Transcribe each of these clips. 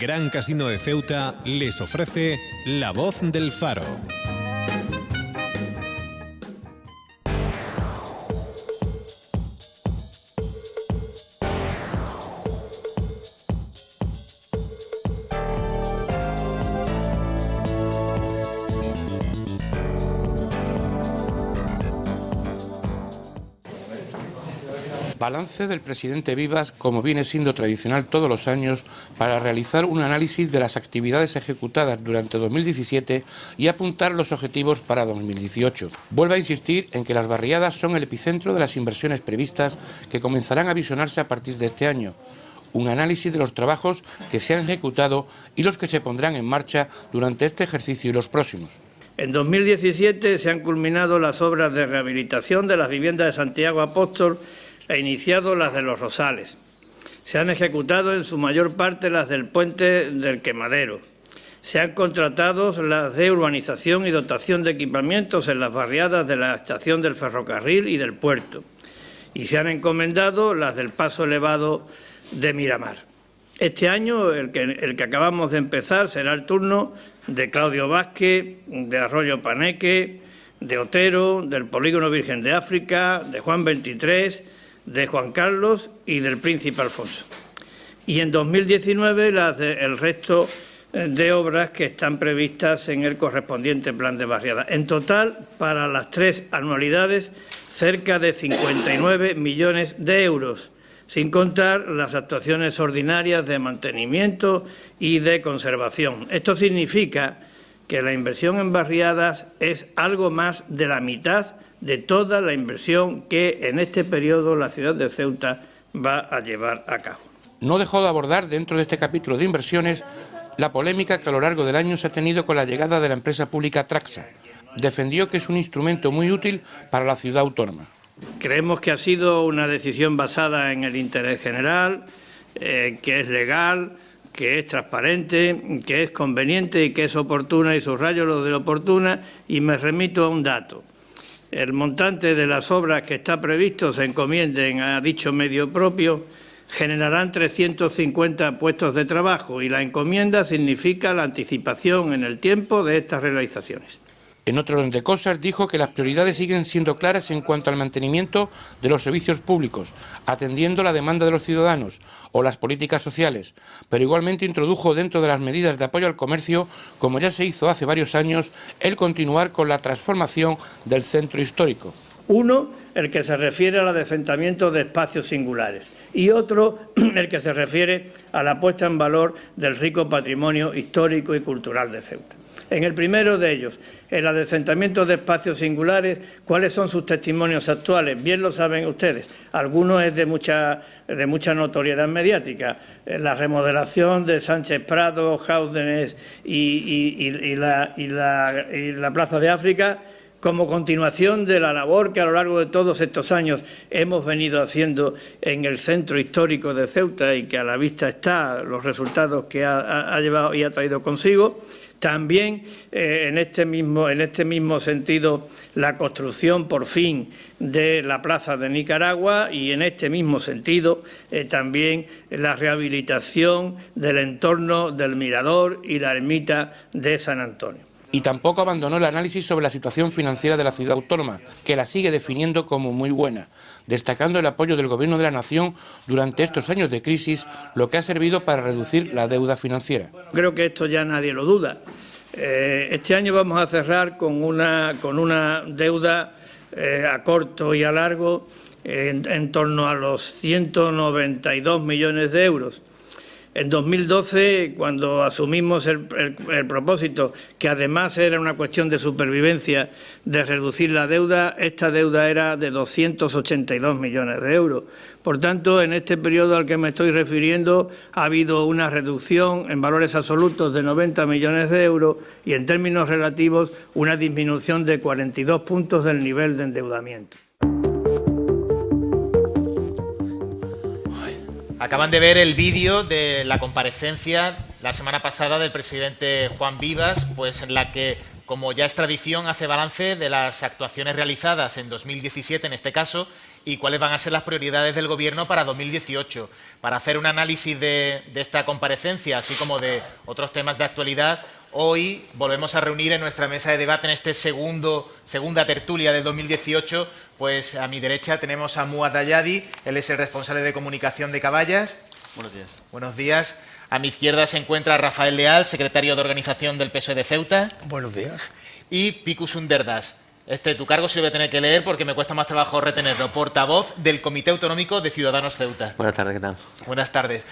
Gran Casino de Ceuta les ofrece La Voz del Faro. Balance del presidente Vivas, como viene siendo tradicional todos los años, para realizar un análisis de las actividades ejecutadas durante 2017 y apuntar los objetivos para 2018. Vuelve a insistir en que las barriadas son el epicentro de las inversiones previstas que comenzarán a visionarse a partir de este año. Un análisis de los trabajos que se han ejecutado y los que se pondrán en marcha durante este ejercicio y los próximos. En 2017 se han culminado las obras de rehabilitación de las viviendas de Santiago Apóstol e iniciado las de Los Rosales. Se han ejecutado en su mayor parte las del Puente del Quemadero. Se han contratado las de urbanización y dotación de equipamientos en las barriadas de la estación del ferrocarril y del puerto. Y se han encomendado las del paso elevado de Miramar. Este año, el que acabamos de empezar, será el turno de Claudio Vázquez, de Arroyo Paneque, de Otero, del Polígono Virgen de África, de Juan 23, de Juan Carlos y del Príncipe Alfonso. Y en 2019 el resto de obras que están previstas en el correspondiente plan de barriada. En total, para las 3 anualidades, cerca de 59 millones de euros, sin contar las actuaciones ordinarias de mantenimiento y de conservación. Esto significa que la inversión en barriadas es algo más de la mitad de toda la inversión que en este periodo la ciudad de Ceuta va a llevar a cabo. No dejó de abordar dentro de este capítulo de inversiones la polémica que a lo largo del año se ha tenido con la llegada de la empresa pública Traxa. Defendió que es un instrumento muy útil para la ciudad autónoma. Creemos que ha sido una decisión basada en el interés general, que es legal, que es transparente, que es conveniente y que es oportuna, y subrayo lo de oportuna, y me remito a un dato. El montante de las obras que está previsto se encomienden a dicho medio propio generarán 350 puestos de trabajo y la encomienda significa la anticipación en el tiempo de estas realizaciones. En otro orden de cosas, dijo que las prioridades siguen siendo claras en cuanto al mantenimiento de los servicios públicos, atendiendo la demanda de los ciudadanos o las políticas sociales, pero igualmente introdujo dentro de las medidas de apoyo al comercio, como ya se hizo hace varios años, el continuar con la transformación del centro histórico. Uno, el que se refiere al adecentamiento de espacios singulares, y otro, el que se refiere a la puesta en valor del rico patrimonio histórico y cultural de Ceuta. En el primero de ellos, el adecentamiento de espacios singulares, ¿cuáles son sus testimonios actuales? Bien lo saben ustedes. Algunos es de mucha notoriedad mediática. La remodelación de Sánchez Prado, Jáudenes y la Plaza de África, como continuación de la labor que a lo largo de todos estos años hemos venido haciendo en el centro histórico de Ceuta y que a la vista está los resultados que ha llevado y ha traído consigo. También en este mismo sentido la construcción por fin de la Plaza de Nicaragua y en este mismo sentido también la rehabilitación del entorno del Mirador y la ermita de San Antonio. Y tampoco abandonó el análisis sobre la situación financiera de la ciudad autónoma, que la sigue definiendo como muy buena, destacando el apoyo del Gobierno de la Nación durante estos años de crisis, lo que ha servido para reducir la deuda financiera. Creo que esto ya nadie lo duda. Este año vamos a cerrar con una deuda a corto y a largo en torno a los 192 millones de euros. En 2012, cuando asumimos el propósito, que además era una cuestión de supervivencia, de reducir la deuda, esta deuda era de 282 millones de euros. Por tanto, en este periodo al que me estoy refiriendo, ha habido una reducción en valores absolutos de 90 millones de euros y en términos relativos una disminución de 42 puntos del nivel de endeudamiento. Acaban de ver el vídeo de la comparecencia la semana pasada del presidente Juan Vivas, pues en la que como ya es tradición, hace balance de las actuaciones realizadas en 2017, en este caso, y cuáles van a ser las prioridades del Gobierno para 2018. Para hacer un análisis de esta comparecencia, así como de otros temas de actualidad, hoy volvemos a reunir en nuestra mesa de debate en este segunda tertulia del 2018. Pues a mi derecha tenemos a Muad Ayadi, él es el responsable de comunicación de Caballas. Buenos días. Buenos días. A mi izquierda se encuentra Rafael Leal, secretario de organización del PSOE de Ceuta. Buenos días. Y Picu Sunderdas. Tu cargo se lo voy a tener que leer porque me cuesta más trabajo retenerlo. Portavoz del Comité Autonómico de Ciudadanos Ceuta. Buenas tardes, ¿qué tal? Buenas tardes.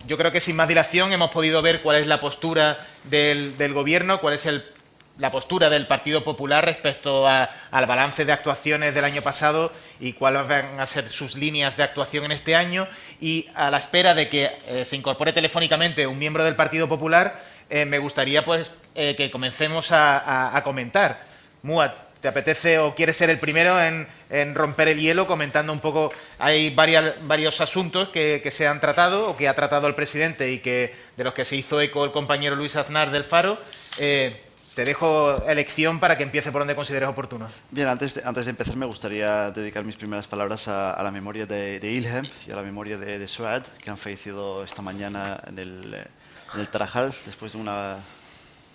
Yo creo que sin más dilación hemos podido ver cuál es la postura del Gobierno, cuál es la postura del Partido Popular respecto al balance de actuaciones del año pasado y cuáles van a ser sus líneas de actuación en este año. Y a la espera de que se incorpore telefónicamente un miembro del Partido Popular, me gustaría pues que comencemos a comentar. Muad, ¿te apetece o quieres ser el primero en romper el hielo comentando un poco? Hay varios asuntos que se han tratado o que ha tratado el presidente y de los que se hizo eco el compañero Luis Aznar del Faro. Te dejo elección para que empiece por donde consideres oportuno. Bien, antes de empezar me gustaría dedicar mis primeras palabras a la memoria de Ilhem y a la memoria de Suad, que han fallecido esta mañana en el Tarajal después de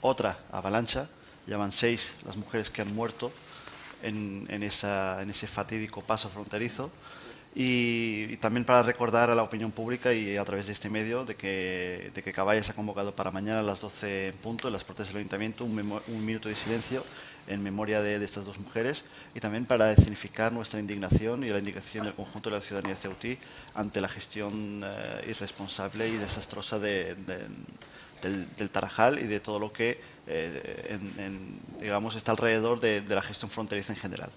otra avalancha. Ya van 6 las mujeres que han muerto en ese fatídico paso fronterizo. Y también para recordar a la opinión pública y a través de este medio de que Caballas ha convocado para mañana a las 12 en punto en las puertas del Ayuntamiento un minuto de silencio en memoria de estas 2 mujeres y también para escenificar nuestra indignación y la indignación del conjunto de la ciudadanía ceutí ante la gestión irresponsable y desastrosa del Tarajal y de todo lo que digamos está alrededor de la gestión fronteriza en general.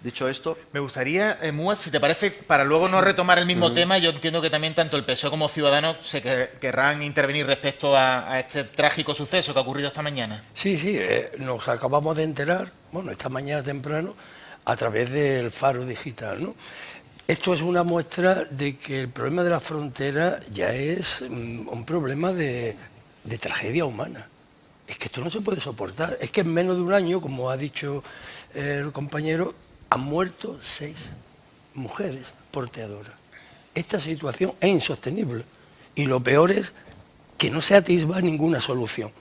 Dicho esto, me gustaría, Muad, si te parece, para luego no retomar el mismo tema, yo entiendo que también tanto el PSOE como Ciudadanos se querrán intervenir respecto a este trágico suceso que ha ocurrido esta mañana. Sí, nos acabamos de enterar, bueno, esta mañana temprano, a través del Faro Digital, ¿no? Esto es una muestra de que el problema de la frontera ya es un problema de tragedia humana. Es que esto no se puede soportar. Es que en menos de un año, como ha dicho el compañero, han muerto 6 mujeres porteadoras. Esta situación es insostenible y lo peor es que no se atisba ninguna solución.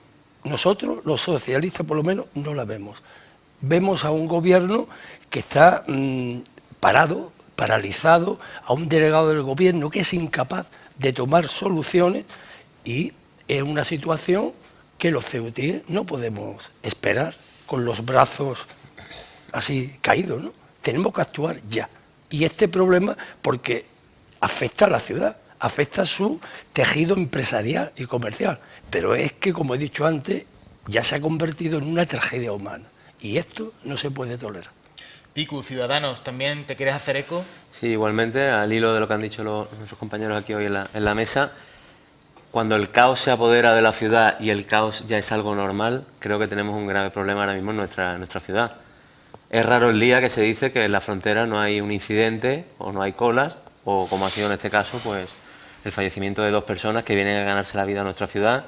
Nosotros, los socialistas por lo menos, no la vemos. Vemos a un gobierno que está parado, paralizado, a un delegado del gobierno que es incapaz de tomar soluciones y es una situación que los ceutíes no podemos esperar con los brazos así caídos, ¿no? Tenemos que actuar ya. Y este problema, porque afecta a la ciudad, afecta a su tejido empresarial y comercial, pero es que, como he dicho antes, ya se ha convertido en una tragedia humana. Y esto no se puede tolerar. Picu, Ciudadanos, ¿también te quieres hacer eco? Sí, igualmente, al hilo de lo que han dicho nuestros compañeros aquí hoy en la mesa, cuando el caos se apodera de la ciudad y el caos ya es algo normal, creo que tenemos un grave problema ahora mismo en nuestra ciudad. Es raro el día que se dice que en la frontera no hay un incidente o no hay colas, o como ha sido en este caso, pues el fallecimiento de 2 personas que vienen a ganarse la vida en nuestra ciudad,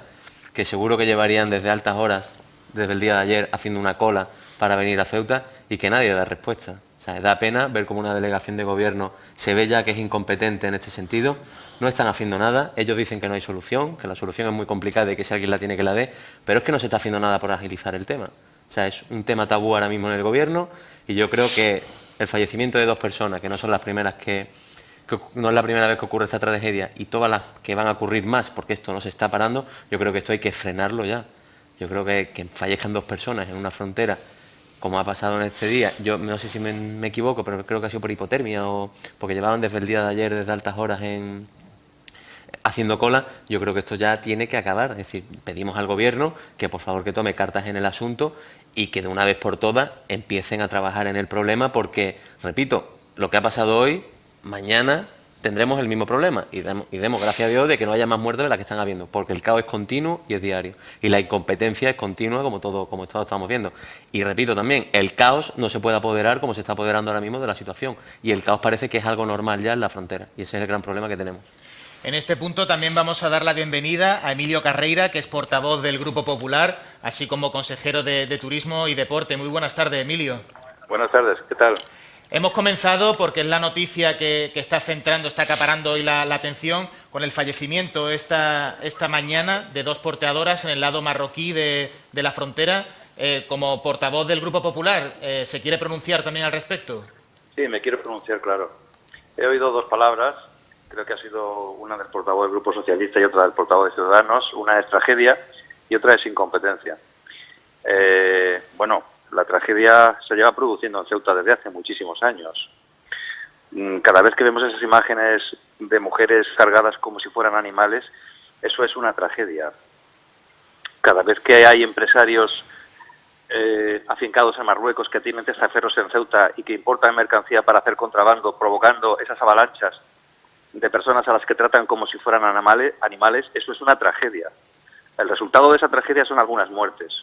que seguro que llevarían desde altas horas, desde el día de ayer, haciendo una cola para venir a Ceuta y que nadie da respuesta. O sea, da pena ver cómo una delegación de gobierno se ve ya que es incompetente en este sentido. No están haciendo nada, ellos dicen que no hay solución, que la solución es muy complicada y que si alguien la tiene que la dé, pero es que no se está haciendo nada por agilizar el tema. O sea, es un tema tabú ahora mismo en el gobierno y yo creo que el fallecimiento de 2 personas, que no son las primeras no es la primera vez que ocurre esta tragedia y todas las que van a ocurrir más, porque esto no se está parando, yo creo que esto hay que frenarlo ya. Yo creo que fallezcan 2 personas en una frontera, como ha pasado en este día, yo no sé si me equivoco, pero creo que ha sido por hipotermia o porque llevaban desde el día de ayer, desde altas horas haciendo cola. Yo creo que esto ya tiene que acabar. Es decir, pedimos al gobierno que por favor que tome cartas en el asunto y que de una vez por todas empiecen a trabajar en el problema porque, repito, lo que ha pasado hoy, mañana tendremos el mismo problema y demos gracias a Dios de que no haya más muertes de las que están habiendo, porque el caos es continuo y es diario y la incompetencia es continua como todos estamos viendo. Y repito también, el caos no se puede apoderar como se está apoderando ahora mismo de la situación y el caos parece que es algo normal ya en la frontera y ese es el gran problema que tenemos. En este punto también vamos a dar la bienvenida a Emilio Carreira, que es portavoz del Grupo Popular, así como consejero de Turismo y Deporte. Muy buenas tardes, Emilio. Buenas tardes, ¿qué tal? Hemos comenzado, porque es la noticia que está centrando, está acaparando hoy la atención, con el fallecimiento esta mañana de 2 porteadoras en el lado marroquí de la frontera. Como portavoz del Grupo Popular, ¿se quiere pronunciar también al respecto? Sí, me quiero pronunciar, claro. He oído 2 palabras, creo que ha sido una del portavoz del Grupo Socialista y otra del portavoz de Ciudadanos. Una es tragedia y otra es incompetencia. Bueno, la tragedia se lleva produciendo en Ceuta desde hace muchísimos años. Cada vez que vemos esas imágenes de mujeres cargadas como si fueran animales, eso es una tragedia. Cada vez que hay empresarios afincados en Marruecos que tienen testaferros en Ceuta y que importan mercancía para hacer contrabando, provocando esas avalanchas de personas a las que tratan como si fueran animales, eso es una tragedia. El resultado de esa tragedia son algunas muertes,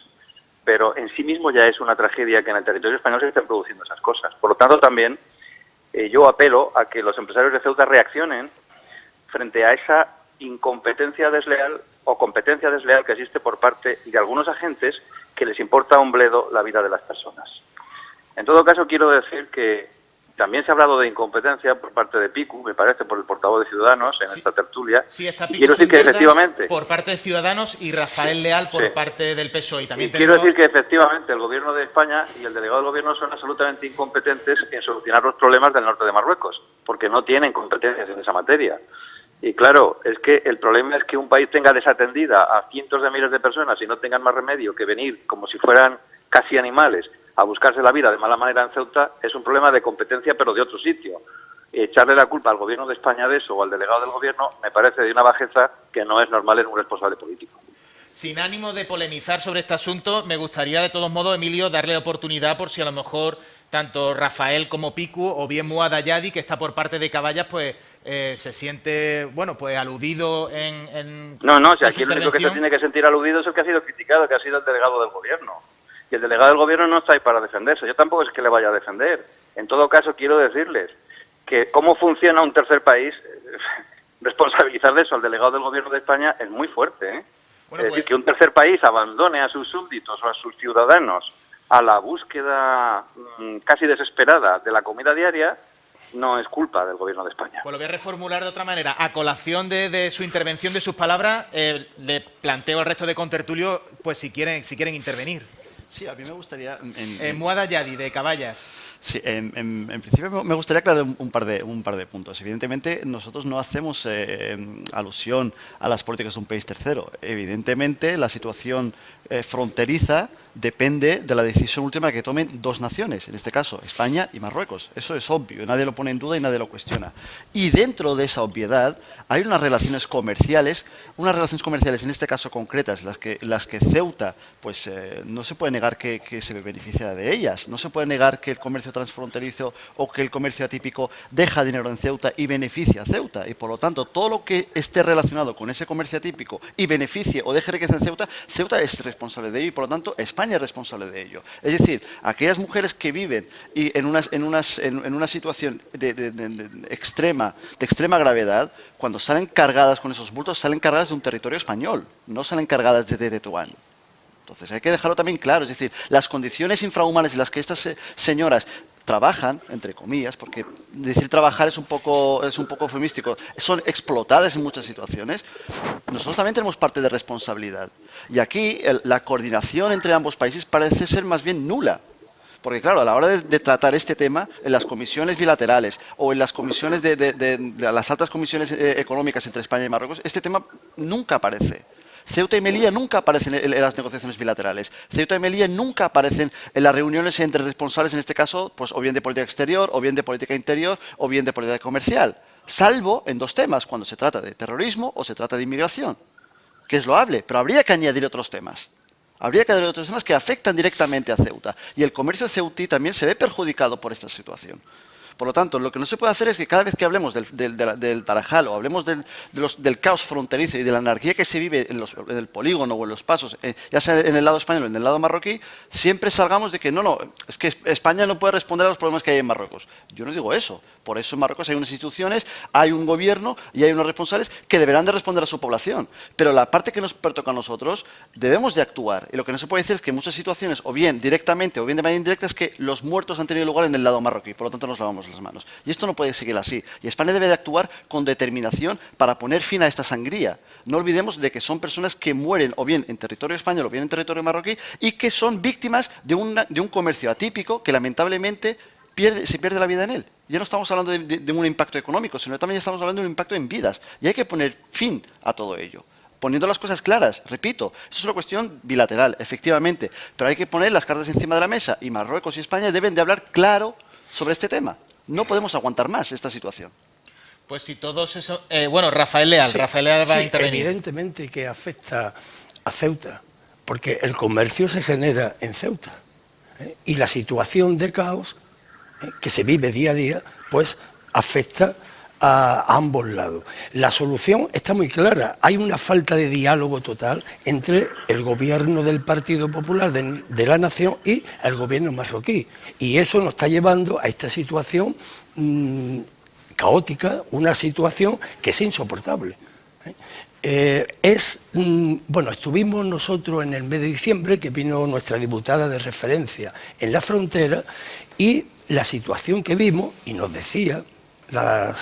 pero en sí mismo ya es una tragedia que en el territorio español se estén produciendo esas cosas. Por lo tanto, también yo apelo a que los empresarios de Ceuta reaccionen frente a esa incompetencia desleal o competencia desleal que existe por parte de algunos agentes que les importa un bledo la vida de las personas. En todo caso, quiero decir que también se ha hablado de incompetencia por parte de Picu, me parece, por el portavoz de Ciudadanos en esta tertulia. Sí, está Picu, quiero decir que efectivamente por parte de Ciudadanos y Rafael Leal por parte del PSOE. Y también quiero decir que efectivamente el Gobierno de España y el delegado del Gobierno son absolutamente incompetentes en solucionar los problemas del norte de Marruecos, porque no tienen competencias en esa materia. Y claro, es que el problema es que un país tenga desatendida a cientos de miles de personas y no tengan más remedio que venir como si fueran casi animales a buscarse la vida de mala manera en Ceuta, es un problema de competencia pero de otro sitio. Echarle la culpa al Gobierno de España de eso o al delegado del Gobierno me parece de una bajeza que no es normal en un responsable político. Sin ánimo de polemizar sobre este asunto, me gustaría de todos modos, Emilio, darle oportunidad por si a lo mejor tanto Rafael como Picu o bien Muad Ayadi, que está por parte de Caballas, pues se siente, bueno, pues aludido en No, si aquí el único que se tiene que sentir aludido es el que ha sido criticado, que ha sido el delegado del Gobierno. Y el delegado del Gobierno no está ahí para defenderse. Yo tampoco es que le vaya a defender. En todo caso, quiero decirles que cómo funciona un tercer país, responsabilizar de eso al delegado del Gobierno de España es muy fuerte, ¿eh? Bueno, es decir, que un tercer país abandone a sus súbditos o a sus ciudadanos a la búsqueda casi desesperada de la comida diaria, no es culpa del Gobierno de España. Pues lo voy a reformular de otra manera. A colación de su intervención, de sus palabras, le planteo al resto de contertulios, pues si quieren intervenir. Sí, a mí me gustaría... Muad Ayadi, de Caballas. Sí, en principio me gustaría aclarar un par de puntos. Evidentemente, nosotros no hacemos alusión a las políticas de un país tercero. Evidentemente, la situación fronteriza depende de la decisión última que tomen 2 naciones, en este caso España y Marruecos. Eso es obvio, nadie lo pone en duda y nadie lo cuestiona. Y dentro de esa obviedad hay unas relaciones comerciales en este caso concretas, las que Ceuta, pues no se puede negar que se beneficia de ellas, no se puede negar que el comercio transfronterizo o que el comercio atípico deja dinero en Ceuta y beneficia a Ceuta, y por lo tanto todo lo que esté relacionado con ese comercio atípico y beneficie o deje riqueza en Ceuta, Ceuta es responsable de ello y por lo tanto España es responsable de ello. Es decir, aquellas mujeres que viven en una situación de extrema gravedad, cuando salen cargadas con esos bultos, salen cargadas de un territorio español, no salen cargadas de Tetuán. Entonces hay que dejarlo también claro, es decir, las condiciones infrahumanas en las que estas señoras trabajan, entre comillas, porque decir trabajar es un poco eufemístico, son explotadas en muchas situaciones, nosotros también tenemos parte de responsabilidad. Y aquí la coordinación entre ambos países parece ser más bien nula. Porque claro, a la hora de tratar este tema, en las comisiones bilaterales o en las comisiones de las altas comisiones económicas entre España y Marruecos, este tema nunca aparece. Ceuta y Melilla nunca aparecen en las negociaciones bilaterales. Ceuta y Melilla nunca aparecen en las reuniones entre responsables, en este caso, pues o bien de política exterior, o bien de política interior, o bien de política comercial. Salvo en 2 temas, cuando se trata de terrorismo o se trata de inmigración, que es loable, pero habría que añadir otros temas. Habría que añadir otros temas que afectan directamente a Ceuta. Y el comercio ceutí también se ve perjudicado por esta situación. Por lo tanto, lo que no se puede hacer es que cada vez que hablemos del Tarajal o hablemos del caos fronterizo y de la anarquía que se vive en el polígono o en los pasos, ya sea en el lado español o en el lado marroquí, siempre salgamos de que no, es que España no puede responder a los problemas que hay en Marruecos. Yo no digo eso. Por eso en Marruecos hay unas instituciones, hay un gobierno y hay unos responsables que deberán de responder a su población. Pero la parte que nos pertoca a nosotros, debemos de actuar. Y lo que no se puede decir es que en muchas situaciones, o bien directamente o bien de manera indirecta, es que los muertos han tenido lugar en el lado marroquí. Por lo tanto, nos lavamos las manos. Y esto no puede seguir así. Y España debe de actuar con determinación para poner fin a esta sangría. No olvidemos de que son personas que mueren o bien en territorio español o bien en territorio marroquí y que son víctimas de un comercio atípico que lamentablemente se pierde la vida en él. Ya no estamos hablando de un impacto económico, sino también estamos hablando de un impacto en vidas. Y hay que poner fin a todo ello. Poniendo las cosas claras, repito, esto es una cuestión bilateral, efectivamente, pero hay que poner las cartas encima de la mesa y Marruecos y España deben de hablar claro sobre este tema. No podemos aguantar más esta situación. Pues si todos eso... bueno, Rafael Leal, sí, Rafael Leal va a intervenir. Evidentemente que afecta a Ceuta, porque el comercio se genera en Ceuta. Y la situación de caos que se vive día a día, pues afecta a ambos lados. La solución está muy clara. Hay una falta de diálogo total entre el gobierno del Partido Popular de la Nación y el gobierno marroquí. Y eso nos está llevando a esta situación caótica, una situación que es insoportable. Bueno, estuvimos nosotros en el mes de diciembre, que vino nuestra diputada de referencia en la frontera, y la situación que vimos, y nos decía la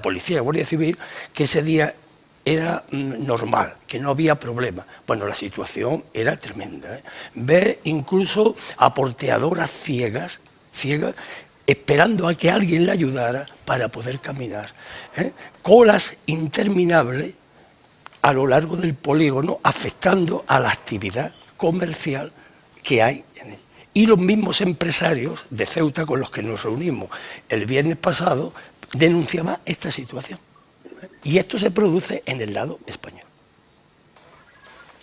policía, la Guardia Civil, que ese día era normal, que no había problema. Bueno, la situación era tremenda. Ver incluso a porteadoras ciegas, esperando a que alguien la ayudara para poder caminar. Colas interminables a lo largo del polígono, afectando a la actividad comercial que hay en él. Y los mismos empresarios de Ceuta con los que nos reunimos el viernes pasado denunciaban esta situación. Y esto se produce en el lado español.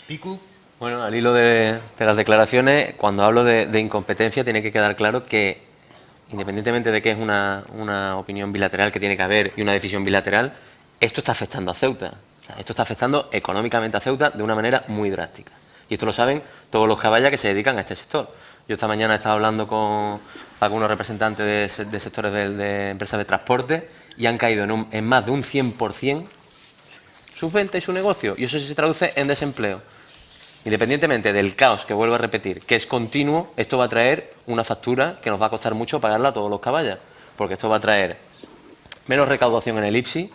Picu. Bueno, al hilo de las declaraciones, cuando hablo de incompetencia, tiene que quedar claro que, independientemente de que es una opinión bilateral que tiene que haber y una decisión bilateral, esto está afectando a Ceuta. O sea, esto está afectando económicamente a Ceuta de una manera muy drástica. Y esto lo saben todos los caballas que se dedican a este sector. Yo esta mañana he estado hablando con algunos representantes de sectores de empresas de transporte y han caído en más de un 100% sus ventas y su negocio. Y eso se traduce en desempleo. Independientemente del caos, que vuelvo a repetir, que es continuo, esto va a traer una factura que nos va a costar mucho pagarla a todos los caballas. Porque esto va a traer menos recaudación en el IPSI,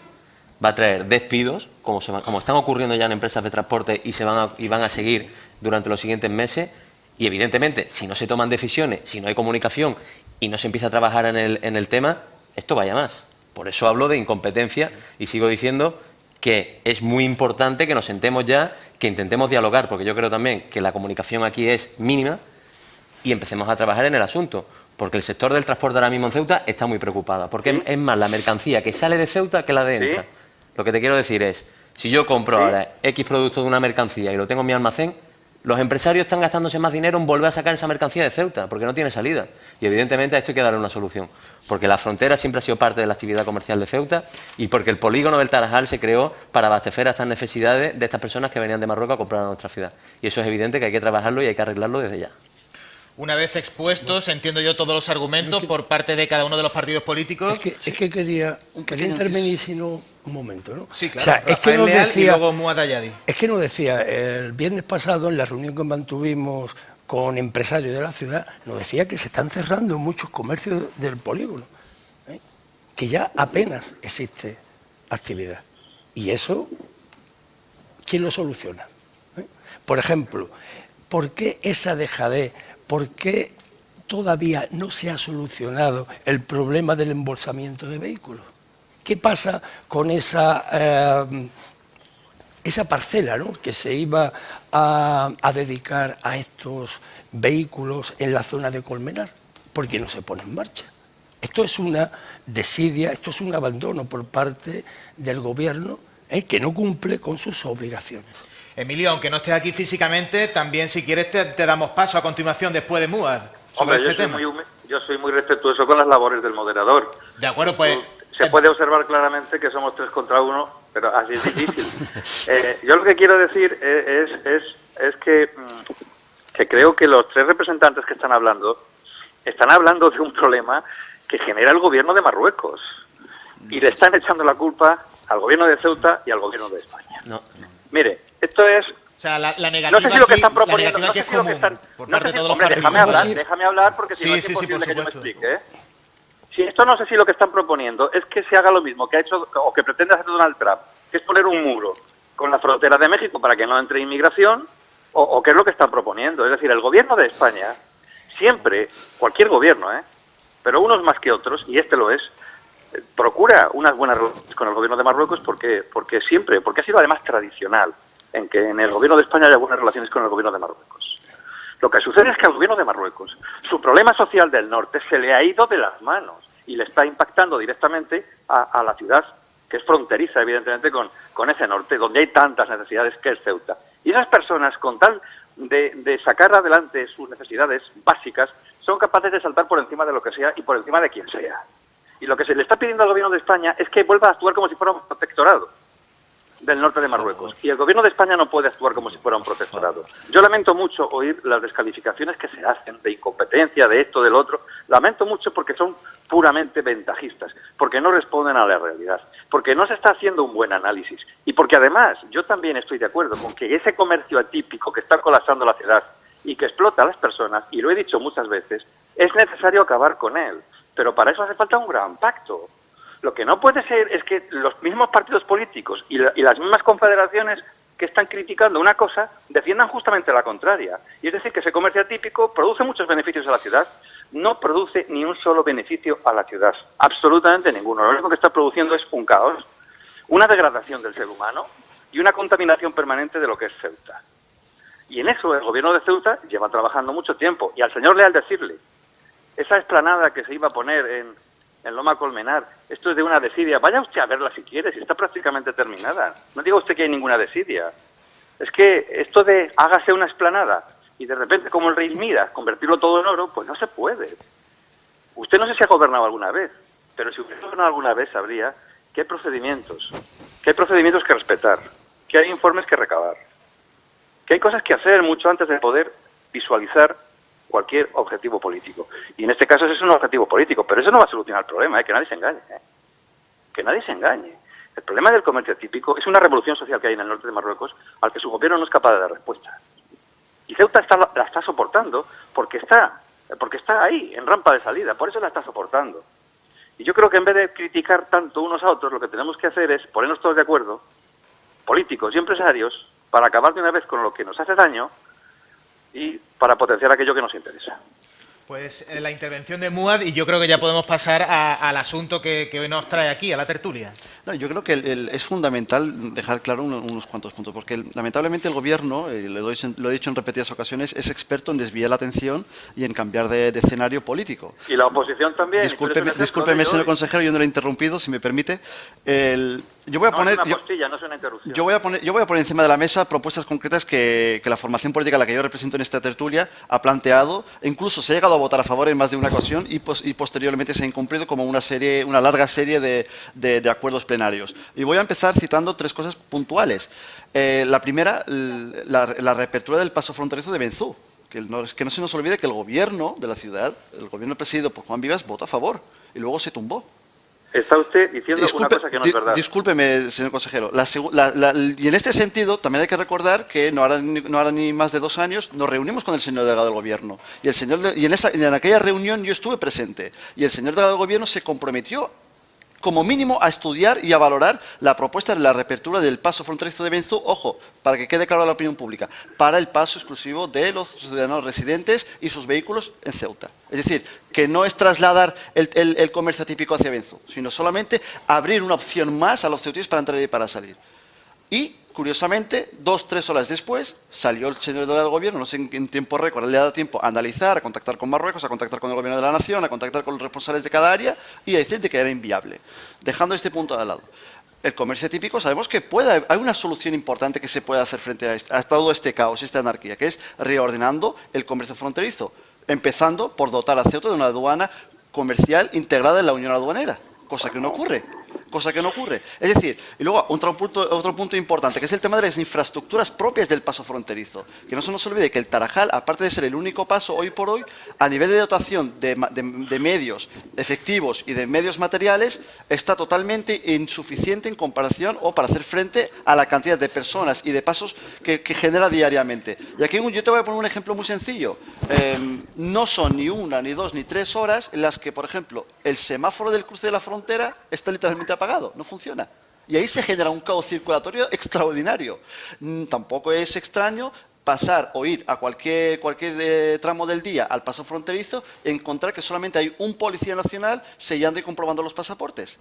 va a traer despidos, como están ocurriendo ya en empresas de transporte y van a seguir durante los siguientes meses. Y evidentemente, si no se toman decisiones, si no hay comunicación y no se empieza a trabajar en el tema, esto vaya más. Por eso hablo de incompetencia y sigo diciendo que es muy importante que nos sentemos ya, que intentemos dialogar, porque yo creo también que la comunicación aquí es mínima y empecemos a trabajar en el asunto. Porque el sector del transporte ahora mismo en Ceuta está muy preocupada. Porque es más la mercancía que sale de Ceuta que la de entra. ¿Sí? Lo que te quiero decir es, si yo compro ahora X producto de una mercancía y lo tengo en mi almacén, los empresarios están gastándose más dinero en volver a sacar esa mercancía de Ceuta, porque no tiene salida. Y evidentemente a esto hay que darle una solución. Porque la frontera siempre ha sido parte de la actividad comercial de Ceuta y porque el polígono del Tarajal se creó para abastecer a estas necesidades de estas personas que venían de Marruecos a comprar a nuestra ciudad. Y eso es evidente que hay que trabajarlo y hay que arreglarlo desde ya. Una vez expuestos, entiendo yo, todos los argumentos por parte de cada uno de los partidos políticos. Es que quería intervenir, si no, un momento, ¿no? Sí, claro. O sea, Rafael Leal y luego Muad Ayadi. Es que nos decía, el viernes pasado, en la reunión que mantuvimos con empresarios de la ciudad, nos decía que se están cerrando muchos comercios del polígono, que ya apenas existe actividad. Y eso, ¿quién lo soluciona? Por ejemplo, ¿por qué esa dejadez? ¿Por qué todavía no se ha solucionado el problema del embolsamiento de vehículos? ¿Qué pasa con esa parcela, ¿no?, que se iba a dedicar a estos vehículos en la zona de Colmenar? ¿Por qué no se pone en marcha? Esto es una desidia, esto es un abandono por parte del gobierno que no cumple con sus obligaciones. Emilio, aunque no estés aquí físicamente, también si quieres te damos paso a continuación después de Muad sobre este tema. yo soy muy respetuoso con las labores del moderador. De acuerdo, pues... Se puede observar claramente que somos 3 contra 1, pero así es difícil. Yo lo que quiero decir es que creo que los 3 representantes que están hablando de un problema que genera el gobierno de Marruecos. Y le están echando la culpa al gobierno de Ceuta y al gobierno de España. No. Mire, esto es... O sea, la negativa no sé si lo que están aquí, proponiendo, la no negativa sé aquí si lo que es están... común, por No parte sé de si, todos los hombre, partidos. déjame hablar, porque si Sí, no es sí, imposible por que yo me supuesto. explique, ¿eh? Si esto no sé si lo que están proponiendo es que se haga lo mismo que ha hecho o que pretende hacer Donald Trump, que es poner un muro con la frontera de México para que no entre inmigración, o qué es lo que están proponiendo. Es decir, el gobierno de España siempre, cualquier gobierno, pero unos más que otros, y este lo es, procura unas buenas relaciones con el gobierno de Marruecos porque ha sido además tradicional en que en el gobierno de España haya buenas relaciones con el gobierno de Marruecos. Lo que sucede es que al gobierno de Marruecos, su problema social del norte se le ha ido de las manos y le está impactando directamente a la ciudad, que es fronteriza, evidentemente, con ese norte, donde hay tantas necesidades, que es Ceuta. Y esas personas, con tal de sacar adelante sus necesidades básicas, son capaces de saltar por encima de lo que sea y por encima de quien sea. Y lo que se le está pidiendo al gobierno de España es que vuelva a actuar como si fuera un protectorado del norte de Marruecos. Y el gobierno de España no puede actuar como si fuera un protectorado. Yo lamento mucho oír las descalificaciones que se hacen de incompetencia, de esto, del otro. Lamento mucho porque son puramente ventajistas, porque no responden a la realidad, porque no se está haciendo un buen análisis y porque además yo también estoy de acuerdo con que ese comercio atípico que está colapsando la ciudad y que explota a las personas, y lo he dicho muchas veces, es necesario acabar con él, pero para eso hace falta un gran pacto. Lo que no puede ser es que los mismos partidos políticos y las mismas confederaciones que están criticando una cosa defiendan justamente la contraria. Y es decir, que ese comercio atípico produce muchos beneficios a la ciudad, no produce ni un solo beneficio a la ciudad, absolutamente ninguno. Lo único que está produciendo es un caos, una degradación del ser humano y una contaminación permanente de lo que es Ceuta. Y en eso el gobierno de Ceuta lleva trabajando mucho tiempo. Y al señor Leal decirle, esa explanada que se iba a poner en Loma Colmenar, esto es de una desidia, vaya usted a verla si quiere, si está prácticamente terminada. No diga usted que hay ninguna desidia. Es que esto de hágase una explanada y de repente, como el rey Midas, convertirlo todo en oro, pues no se puede. Usted no sé si ha gobernado alguna vez, pero si hubiera gobernado alguna vez sabría que hay procedimientos que respetar, que hay informes que recabar, que hay cosas que hacer mucho antes de poder visualizar cualquier objetivo político. Y en este caso ese es un objetivo político, pero eso no va a solucionar el problema, que nadie se engañe. Que nadie se engañe. El problema del comercio típico es una revolución social que hay en el norte de Marruecos al que su gobierno no es capaz de dar respuesta. Y Ceuta la está soportando porque está ahí, en rampa de salida, por eso la está soportando. Y yo creo que en vez de criticar tanto unos a otros, lo que tenemos que hacer es ponernos todos de acuerdo, políticos y empresarios, para acabar de una vez con lo que nos hace daño y para potenciar aquello que nos interesa. Pues la intervención de Muad, y yo creo que ya podemos pasar al asunto que hoy nos trae aquí, a la tertulia. No, yo creo que es fundamental dejar claro unos cuantos puntos, porque lamentablemente el Gobierno, lo he dicho en repetidas ocasiones, es experto en desviar la atención y en cambiar de escenario político. Y la oposición también. Discúlpeme, señor consejero, yo no le he interrumpido, si me permite. Yo voy a poner, no es una postilla, no es una interrupción. Yo voy a poner encima de la mesa propuestas concretas que la formación política a la que yo represento en esta tertulia ha planteado, e incluso se ha llegado a votar a favor en más de una ocasión y posteriormente se ha incumplido como una larga serie de acuerdos plenarios. Y voy a empezar citando 3 cosas puntuales. La primera, la reapertura del paso fronterizo de Benzú. Que no se nos olvide que el gobierno de la ciudad, el gobierno presidido por Juan Vivas, votó a favor y luego se tumbó. Está usted diciendo una cosa que no es verdad. Discúlpeme, señor consejero. Y en este sentido, también hay que recordar que no hará ni más de 2 años nos reunimos con el señor delegado del Gobierno. Y en aquella reunión yo estuve presente. Y el señor delegado del Gobierno se comprometió, como mínimo, a estudiar y a valorar la propuesta de la reapertura del paso fronterizo de Benzú, ojo, para que quede claro a la opinión pública, para el paso exclusivo de los ciudadanos residentes y sus vehículos en Ceuta. Es decir, que no es trasladar el comercio típico hacia Benzú, sino solamente abrir una opción más a los ceutíes para entrar y para salir. Y, curiosamente, 2-3 horas después, salió el señor del Gobierno, no sé en tiempo récord, le ha dado tiempo a analizar, a contactar con Marruecos, a contactar con el Gobierno de la Nación, a contactar con los responsables de cada área y a decir que era inviable. Dejando este punto de lado. El comercio típico, sabemos que hay una solución importante que se puede hacer frente a todo este caos, esta anarquía, que es reordenando el comercio fronterizo. empezando por dotar a Ceuta de una aduana comercial integrada en la Unión Aduanera, cosa que no ocurre. Es decir, y luego otro punto importante, que es el tema de las infraestructuras propias del paso fronterizo. Que no se nos olvide que el Tarajal, aparte de ser el único paso hoy por hoy, a nivel de dotación de medios efectivos y de medios materiales, está totalmente insuficiente en comparación o para hacer frente a la cantidad de personas y de pasos que genera diariamente. Y aquí yo te voy a poner un ejemplo muy sencillo. No son ni 1, ni 2, ni 3 horas en las que, por ejemplo, el semáforo del cruce de la frontera está literalmente apagado, no funciona. Y ahí se genera un caos circulatorio extraordinario. Tampoco es extraño pasar o ir a cualquier tramo del día al paso fronterizo y encontrar que solamente hay un policía nacional sellando y comprobando los pasaportes.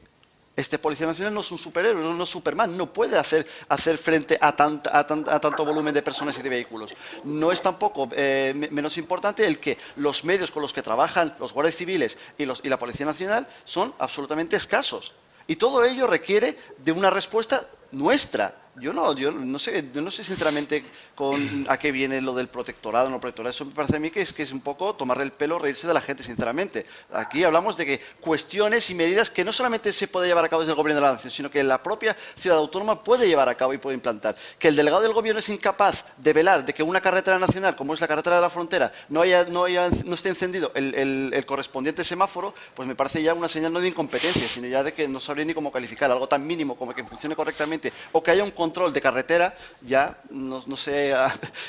Este policía nacional no es un superhéroe, no es Superman, no puede hacer frente a tanto volumen de personas y de vehículos. No es tampoco menos importante el que los medios con los que trabajan los guardias civiles y la Policía Nacional son absolutamente escasos. Y todo ello requiere de una respuesta nuestra. Yo no sé sinceramente a qué viene lo del protectorado o no protectorado. Eso me parece a mí que es un poco tomarle el pelo, reírse de la gente, sinceramente. Aquí hablamos de que cuestiones y medidas que no solamente se puede llevar a cabo desde el Gobierno de la Nación, sino que la propia ciudad autónoma puede llevar a cabo y puede implantar. Que el delegado del Gobierno es incapaz de velar de que una carretera nacional, como es la carretera de la frontera, no esté encendido el correspondiente semáforo, pues me parece ya una señal no de incompetencia, sino ya de que no sabría ni cómo calificar algo tan mínimo como que funcione correctamente o que haya un control de carretera. Ya no sé,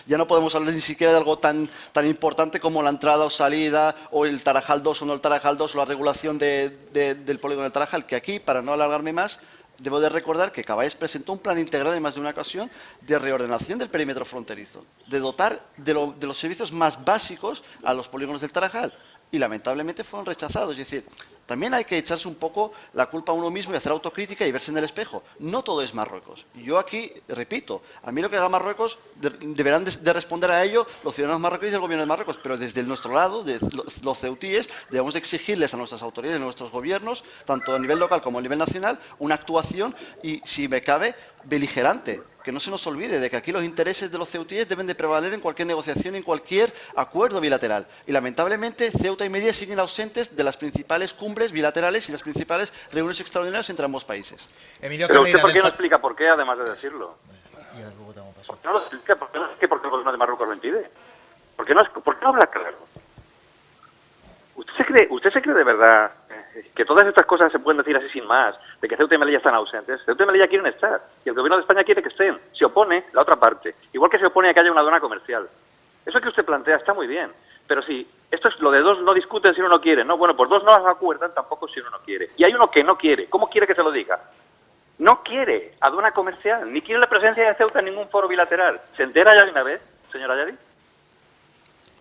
ya no podemos hablar ni siquiera de algo tan importante como la entrada o salida o el Tarajal 2 o no el Tarajal 2 o la regulación del polígono del Tarajal, que aquí, para no alargarme más, debo de recordar que Caballes presentó un plan integral en más de una ocasión de reordenación del perímetro fronterizo, de dotar de los servicios más básicos a los polígonos del Tarajal, y lamentablemente fueron rechazados. Es decir, también hay que echarse un poco la culpa a uno mismo y hacer autocrítica y verse en el espejo. No todo es Marruecos. Yo aquí, repito, a mí lo que haga Marruecos deberán de responder a ello los ciudadanos marroquíes y el gobierno de Marruecos, pero desde nuestro lado, de los ceutíes, debemos de exigirles a nuestras autoridades, a nuestros gobiernos, tanto a nivel local como a nivel nacional, una actuación y, si me cabe, beligerante. Que no se nos olvide de que aquí los intereses de los ceutíes deben de prevaler en cualquier negociación, en cualquier acuerdo bilateral. Y lamentablemente Ceuta y Melilla siguen ausentes de las principales cumbres bilaterales y las principales reuniones extraordinarias entre ambos países. Emilio Pero Carreira, usted, ¿por qué no explica por qué, además de decirlo? ¿Por qué no lo explica? ¿Por qué el gobierno de Marruecos lo impide? ¿Por qué no habla claro? ¿Usted se cree de verdad que todas estas cosas se pueden decir así sin más, de que Ceuta y Melilla están ausentes? Ceuta y Melilla quieren estar, y el gobierno de España quiere que estén. Se opone la otra parte, igual que se opone a que haya una aduana comercial. Eso que usted plantea está muy bien, pero si esto es lo de dos no discuten si uno no quiere, ¿no? Bueno, pues dos no las acuerdan tampoco si uno no quiere. Y hay uno que no quiere. ¿Cómo quiere que se lo diga? No quiere aduana comercial, ni quiere la presencia de Ceuta en ningún foro bilateral. ¿Se entera ya de una vez, señora Ayari?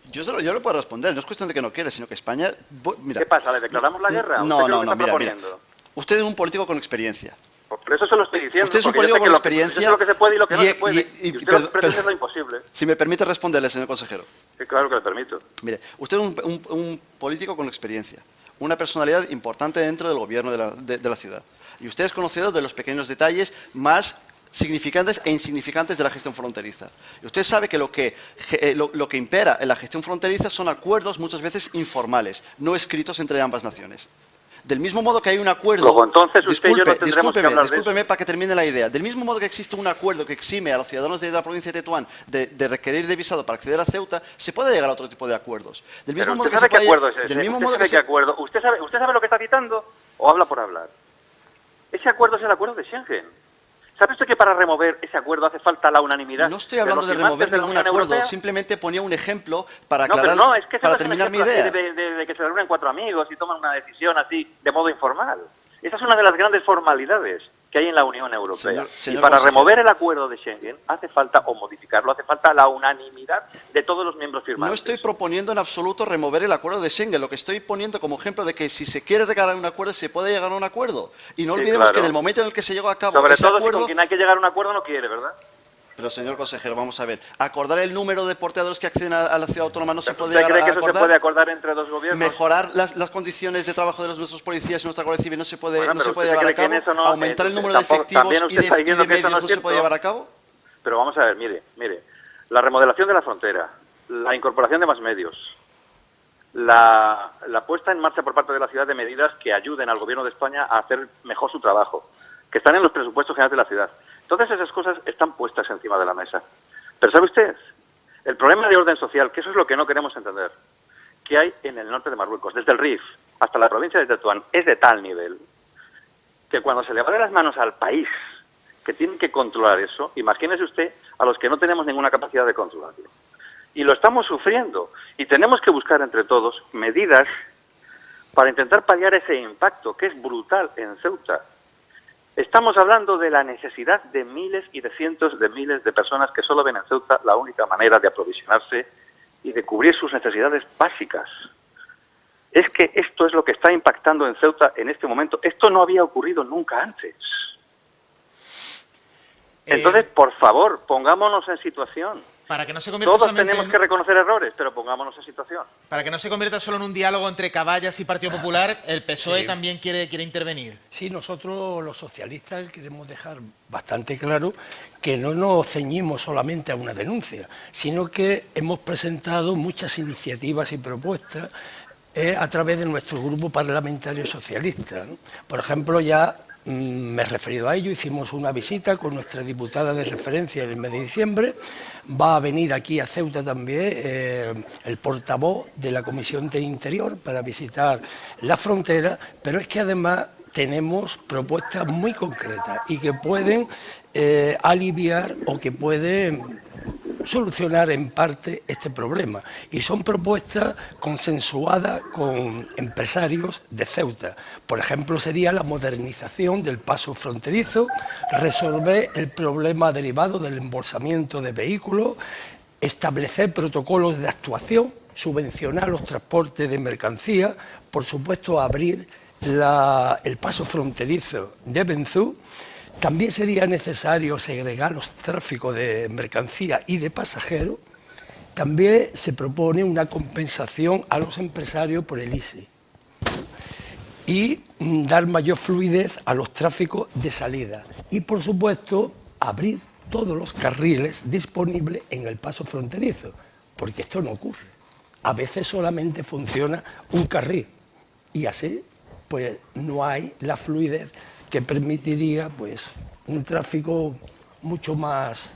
Yo le puedo responder, no es cuestión de que no quiera, sino que España... Mira, ¿Qué pasa? ¿Le declaramos la guerra? No, mira. Usted es un político con experiencia. Por eso se lo estoy diciendo. Usted es un político con experiencia. Yo sé lo que se puede y lo que no se puede. Y usted lo pretende lo imposible. Si me permite responderle, señor consejero. Sí, claro que le permito. Mire, usted es un político con experiencia, una personalidad importante dentro del gobierno de la ciudad. Y usted es conocedor de los pequeños detalles más significantes e insignificantes de la gestión fronteriza. Y usted sabe que lo que impera en la gestión fronteriza son acuerdos muchas veces informales, no escritos entre ambas naciones. Del mismo modo que hay un acuerdo... Luego, entonces usted y yo no tendremos que hablar de eso. Discúlpeme para que termine la idea. Del mismo modo que existe un acuerdo que exime a los ciudadanos de la provincia de Tetuán de requerir de visado para acceder a Ceuta, se puede llegar a otro tipo de acuerdos. Del mismo modo ¿Usted sabe qué acuerdo es ese? ¿Usted sabe lo que está citando o habla por hablar? Ese acuerdo es el acuerdo de Schengen. ¿Sabe usted que para remover ese acuerdo hace falta la unanimidad? No estoy hablando de remover ningún acuerdo, simplemente ponía un ejemplo para aclarar, es que para terminar mi idea. De que se reúnen 4 amigos y toman una decisión así, de modo informal. Esa es una de las grandes formalidades que hay en la Unión Europea. Señor y para consejero, remover el acuerdo de Schengen hace falta, o modificarlo, hace falta la unanimidad de todos los miembros firmantes. No estoy proponiendo en absoluto remover el acuerdo de Schengen. Lo que estoy poniendo como ejemplo de que si se quiere llegar a un acuerdo, se puede llegar a un acuerdo. Y no olvidemos que en el momento en el que se llegó a cabo sobre ese todo acuerdo... si con quien hay que llegar a un acuerdo no quiere, ¿verdad? Pero, señor consejero, vamos a ver. Acordar el número de porteadores que acceden a la ciudad autónoma no se puede llegar a ¿Usted cree que acordar? eso se puede acordar entre dos gobiernos? Mejorar las condiciones de trabajo de nuestros policías y nuestra Guardia Civil no se puede, Bueno, no se pero puede ¿usted llevar a cree que cabo. en eso no- Aumentar el número de tampoco- efectivos también y usted de está diciendo que eso medios no es no se cierto. puede llevar a cabo. Pero vamos a ver, mire, la remodelación de la frontera, la incorporación de más medios, la puesta en marcha por parte de la ciudad de medidas que ayuden al Gobierno de España a hacer mejor su trabajo, que están en los presupuestos generales de la ciudad. Todas esas cosas están puestas encima de la mesa. Pero ¿sabe usted? El problema de orden social, que eso es lo que no queremos entender, que hay en el norte de Marruecos, desde el Rif hasta la provincia de Tetuán, es de tal nivel que cuando se le va de las manos al país que tiene que controlar eso, imagínese usted a los que no tenemos ninguna capacidad de controlarlo. Y lo estamos sufriendo. Y tenemos que buscar entre todos medidas para intentar paliar ese impacto, que es brutal en Ceuta. Estamos hablando de la necesidad de miles y de cientos de miles de personas que solo ven en Ceuta la única manera de aprovisionarse y de cubrir sus necesidades básicas. Es que esto es lo que está impactando en Ceuta en este momento. Esto no había ocurrido nunca antes. Entonces, por favor, pongámonos en situación. Para que no se convierta Todos tenemos que reconocer errores, pero pongámonos en situación. Para que no se convierta solo en un diálogo entre Caballas y Partido Popular, el PSOE Sí. también quiere intervenir. Sí, nosotros los socialistas queremos dejar bastante claro que no nos ceñimos solamente a una denuncia, sino que hemos presentado muchas iniciativas y propuestas a través de nuestro grupo parlamentario socialista, ¿no? Por ejemplo, ya me he referido a ello, hicimos una visita con nuestra diputada de referencia en el mes de diciembre, va a venir aquí a Ceuta también el portavoz de la Comisión de Interior para visitar la frontera, pero es que además tenemos propuestas muy concretas y que pueden aliviar o que pueden solucionar en parte este problema. Y son propuestas consensuadas con empresarios de Ceuta. Por ejemplo, sería la modernización del paso fronterizo, resolver el problema derivado del embolsamiento de vehículos, establecer protocolos de actuación, subvencionar los transportes de mercancías, por supuesto abrir el paso fronterizo de Benzú. También sería necesario segregar los tráficos de mercancía y de pasajeros. También se propone una compensación a los empresarios por el ISI y dar mayor fluidez a los tráficos de salida. Y, por supuesto, abrir todos los carriles disponibles en el paso fronterizo, porque esto no ocurre. A veces solamente funciona un carril y así pues no hay la fluidez que permitiría pues un tráfico mucho más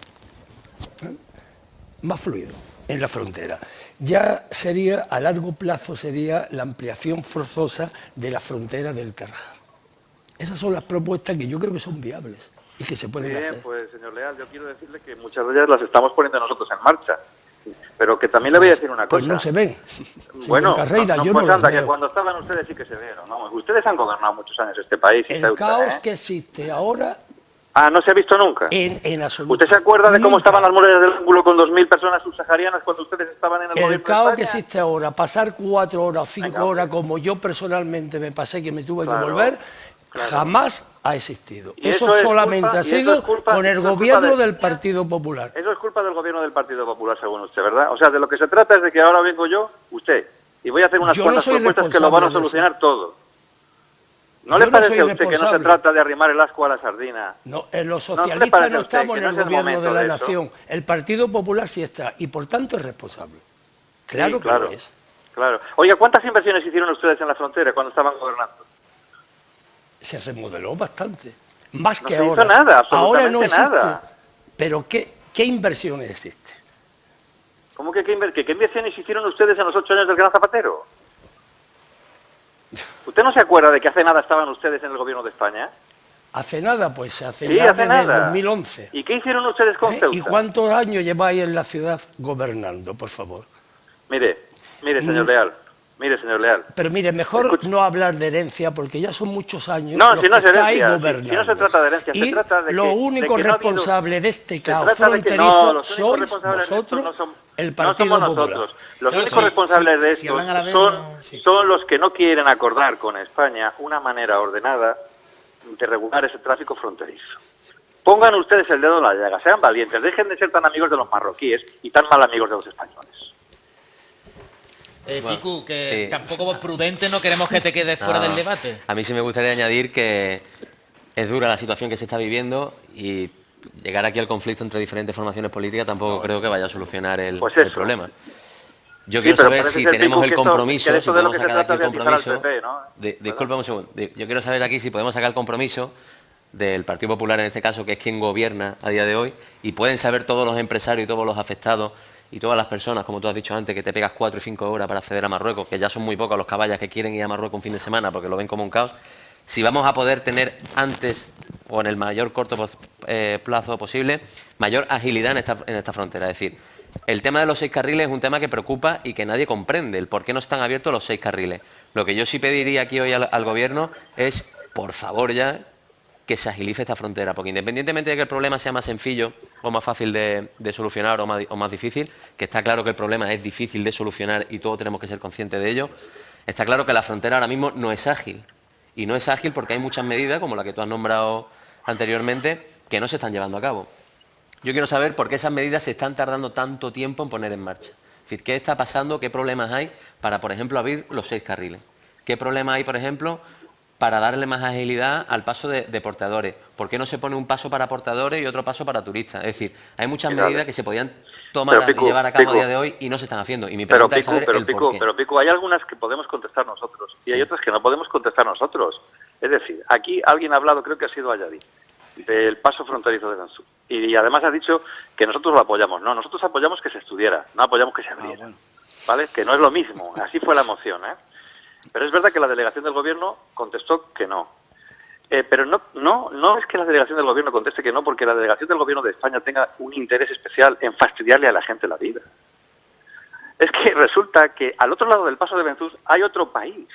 fluido en la frontera. Ya sería, a largo plazo, sería la ampliación forzosa de la frontera del Tarajal. Esas son las propuestas que yo creo que son viables y que se pueden Bien, hacer. pues señor Leal, yo quiero decirle que muchas de ellas las estamos poniendo nosotros en marcha, pero que también le voy a decir una cosa. Pues no se ven. Bueno, Carreira, yo pues no las anda, que veo. cuando estaban ustedes sí que se vieron, ¿no? Ustedes han gobernado muchos años este país y El Ceuta, caos ¿eh? que existe ahora ¿No se ha visto nunca? en absoluto. ¿Usted se acuerda de cómo Nunca. estaban las murallas del ángulo con 2.000 personas subsaharianas cuando ustedes estaban en el gobierno El de caos que España? existe ahora, pasar 4 horas o 5 Venga, horas, hombre. como yo personalmente me pasé, que me tuve Claro, que volver, claro. jamás ha existido. Y Eso eso es solamente culpa- ha y eso sido es culpa- con el eso es culpa gobierno de- del Partido Popular. Eso es culpa del gobierno del Partido Popular, según usted, ¿verdad? O sea, de lo que se trata es de que ahora vengo yo, usted, y voy a hacer unas Yo no cuantas soy propuestas que lo van a responsable de eso. solucionar todo. ¿No Yo le no parece soy a usted que no se responsable. trata de arrimar el asco a la sardina? No, los ¿No le socialistas parece no a usted estamos que en no el es el gobierno de momento la de eso? nación. El Partido Popular sí está y por tanto es responsable. Claro Sí, que claro. lo es. Claro. Oiga, ¿cuántas inversiones hicieron ustedes en la frontera cuando estaban gobernando? Se remodeló bastante. Más No que se hizo ahora. nada, Ahora no absolutamente existe. nada. Pero ¿qué inversiones existen? ¿Cómo que qué inversiones hicieron ustedes en los 8 años del Gran Zapatero? ¿Usted no se acuerda de que hace nada estaban ustedes en el gobierno de España? Hace nada, pues hace Sí, ya hace desde el nada. 2011. ¿Y qué hicieron ustedes con Ceuta? ¿Y cuántos años lleváis en la ciudad gobernando, por favor? Mire, señor Leal. Mire, señor Leal. Pero mire, mejor Escuche. no hablar de herencia, porque ya son muchos años No, los si no que es estáis herencia, gobernando. si no se trata de herencia, se Y trata de lo que- único de que no ha habido- responsable de este Se caos trata de que fronterizo los únicos sois responsables de esto vosotros, no son- el Partido no somos Popular. nosotros. Los Claro, únicos sí, responsables sí, de si esto hablan a la vez, son, no, sí. son los que no quieren acordar con España una manera ordenada de regular ese tráfico fronterizo. Pongan ustedes el dedo en la llaga, sean valientes, dejen de ser tan amigos de los marroquíes y tan mal amigos de los españoles. Bueno, Picu, que sí. tampoco prudente, no queremos que te quedes fuera No, del debate. A mí sí me gustaría añadir que es dura la situación que se está viviendo y llegar aquí al conflicto entre diferentes formaciones políticas tampoco creo que vaya a solucionar Pues el eso. problema. Yo quiero saber si tenemos el compromiso, si podemos sacar de aquí el compromiso. Disculpa un segundo. Yo quiero saber de aquí si podemos sacar el compromiso del Partido Popular, en este caso, que es quien gobierna a día de hoy, y pueden saber todos los empresarios y todos los afectados y todas las personas, como tú has dicho antes, que te pegas 4 y 5 horas para acceder a Marruecos, que ya son muy pocos los caballas que quieren ir a Marruecos un fin de semana porque lo ven como un caos, si vamos a poder tener antes o en el mayor corto plazo posible mayor agilidad en esta frontera. Es decir, el tema de los 6 carriles es un tema que preocupa y que nadie comprende, el por qué no están abiertos los 6 carriles. Lo que yo sí pediría aquí hoy al Gobierno es, por favor ya, que se agilice esta frontera, porque independientemente de que el problema sea más sencillo o más fácil de solucionar o más difícil, que está claro que el problema es difícil de solucionar y todos tenemos que ser conscientes de ello, está claro que la frontera ahora mismo no es ágil. Y no es ágil porque hay muchas medidas, como la que tú has nombrado anteriormente, que no se están llevando a cabo. Yo quiero saber por qué esas medidas se están tardando tanto tiempo en poner en marcha. Es decir, ¿qué está pasando? ¿Qué problemas hay para, por ejemplo, abrir los 6 carriles? ¿Qué problemas hay, por ejemplo, para darle más agilidad al paso de portadores? ¿Por qué no se pone un paso para portadores y otro paso para turistas? Es decir, hay muchas medidas que se podían tomar y llevar a cabo a día de hoy y no se están haciendo. Y mi pregunta es saber el por qué. Pero Pico, hay algunas que podemos contestar nosotros y hay otras que no podemos contestar nosotros. Es decir, aquí alguien ha hablado, creo que ha sido Ayadi, del paso fronterizo de Gansu. Y además ha dicho que nosotros lo apoyamos. No, nosotros apoyamos que se estudiara, no apoyamos que se abriera. Bueno. ¿Vale? Que no es lo mismo. Así fue la moción, ¿eh? Pero es verdad que la delegación del Gobierno contestó que no. Pero no es que la delegación del Gobierno conteste que no, porque la delegación del Gobierno de España tenga un interés especial en fastidiarle a la gente la vida. Es que resulta que al otro lado del paso de Benzús hay otro país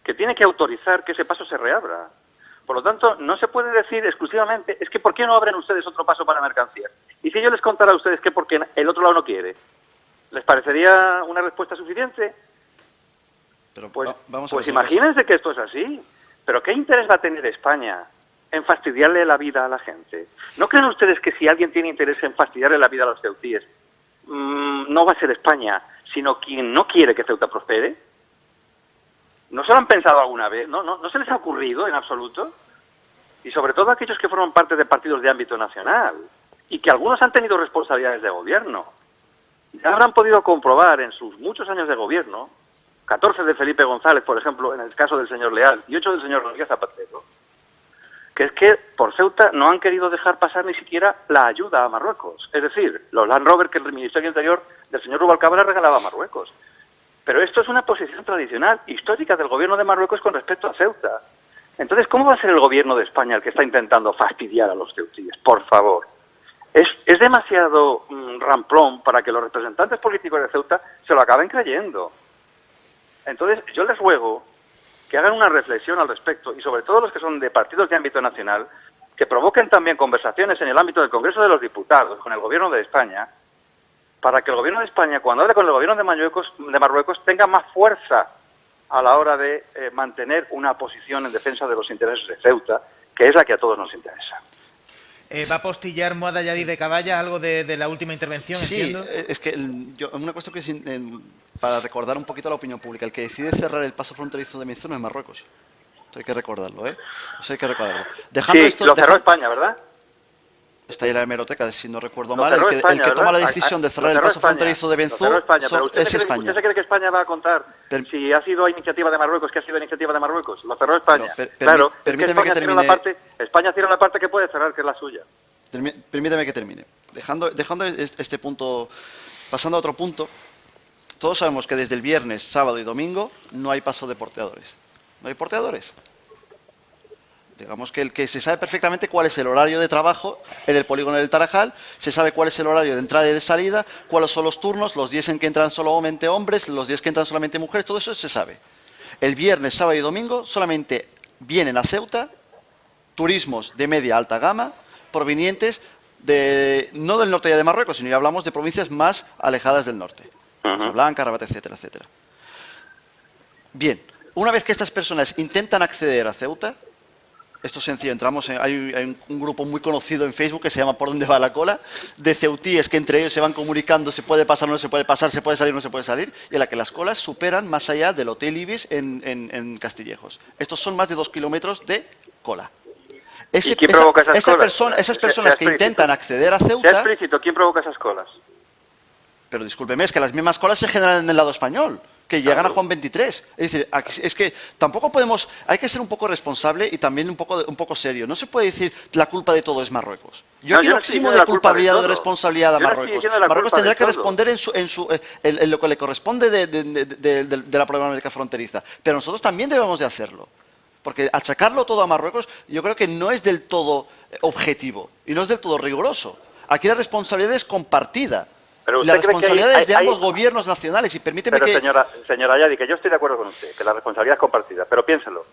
que tiene que autorizar que ese paso se reabra. Por lo tanto, no se puede decir exclusivamente, es que ¿por qué no abren ustedes otro paso para mercancías? Y si yo les contara a ustedes que porque el otro lado no quiere, ¿les parecería una respuesta suficiente? Pero pues imagínense que esto es así. ¿Pero qué interés va a tener España en fastidiarle la vida a la gente? ¿No creen ustedes que si alguien tiene interés en fastidiarle la vida a los ceutíes, no va a ser España, sino quien no quiere que Ceuta prospere? ¿No se lo han pensado alguna vez? ¿No se les ha ocurrido en absoluto? Y sobre todo aquellos que forman parte de partidos de ámbito nacional y que algunos han tenido responsabilidades de gobierno. Ya habrán podido comprobar en sus muchos años de gobierno, 14 de Felipe González, por ejemplo, en el caso del señor Leal, y 8 del señor Rodríguez Zapatero, que es que por Ceuta no han querido dejar pasar ni siquiera la ayuda a Marruecos. Es decir, los Land Rover que el Ministerio Interior del señor Rubalcaba regalaba a Marruecos. Pero esto es una posición tradicional, histórica del gobierno de Marruecos con respecto a Ceuta. Entonces, ¿cómo va a ser el gobierno de España el que está intentando fastidiar a los ceutíes? Por favor. Es demasiado ramplón para que los representantes políticos de Ceuta se lo acaben creyendo. Entonces, yo les ruego que hagan una reflexión al respecto, y sobre todo los que son de partidos de ámbito nacional, que provoquen también conversaciones en el ámbito del Congreso de los Diputados con el Gobierno de España, para que el Gobierno de España, cuando hable con el Gobierno de Marruecos tenga más fuerza a la hora de mantener una posición en defensa de los intereses de Ceuta, que es la que a todos nos interesa. ¿Va a postillar Moada Yadi de Caballa algo de la última intervención? Sí, entiendo. Es que una cuestión que para recordar un poquito a la opinión pública, el que decide cerrar el paso fronterizo de Benzús no es Marruecos. Esto hay que recordarlo, ¿eh? Eso hay que recordarlo. Lo cerró España, ¿verdad? Está ahí en la hemeroteca, si no recuerdo mal. El que toma la decisión de cerrar el paso fronterizo de Benzús es España. ¿Usted se cree que España va a contar si ha sido iniciativa de Marruecos, que ha sido iniciativa de Marruecos? Lo cerró España. Claro, permíteme que termine. España cierra la parte que puede cerrar, que es la suya. Permíteme que termine. Dejando este punto, pasando a otro punto, todos sabemos que desde el viernes, sábado y domingo no hay paso de porteadores. No hay porteadores. Digamos que el que se sabe perfectamente cuál es el horario de trabajo en el polígono del Tarajal, se sabe cuál es el horario de entrada y de salida, cuáles son los turnos, los días en que entran solamente hombres, los días que entran solamente mujeres, todo eso se sabe. El viernes, sábado y domingo solamente vienen a Ceuta turismos de media alta gama provenientes no del norte ya de Marruecos, sino ya hablamos de provincias más alejadas del norte. Casablanca, Rabat, etcétera, etcétera. Bien, una vez que estas personas intentan acceder a Ceuta, esto es sencillo, hay un grupo muy conocido en Facebook que se llama ¿Por dónde va la cola?, de ceutíes que entre ellos se van comunicando, se puede pasar, no se puede pasar, se puede salir, no se puede salir, y en la que las colas superan más allá del Hotel Ibis en Castillejos. Estos son más de 2 kilómetros de cola. ¿Y quién provoca esas colas? Esas personas que intentan acceder a Ceuta... Sea explícito, ¿quién provoca esas colas? Pero discúlpeme, es que las mismas colas se generan en el lado español, que llegan a Juan 23. Es decir, es que tampoco podemos, hay que ser un poco responsable y también un poco serio. No se puede decir la culpa de todo es Marruecos. Yo aquí no eximo de culpabilidad o de responsabilidad a Marruecos. Marruecos tendrá que responder en lo que le corresponde de la problemática fronteriza. Pero nosotros también debemos de hacerlo. Porque achacarlo todo a Marruecos yo creo que no es del todo objetivo y no es del todo riguroso. Aquí la responsabilidad es compartida. Pero La usted cree que responsabilidad es de ambos gobiernos nacionales y permíteme pero que... señora Ayadi, que yo estoy de acuerdo con usted, que la responsabilidad es compartida, pero piénselo.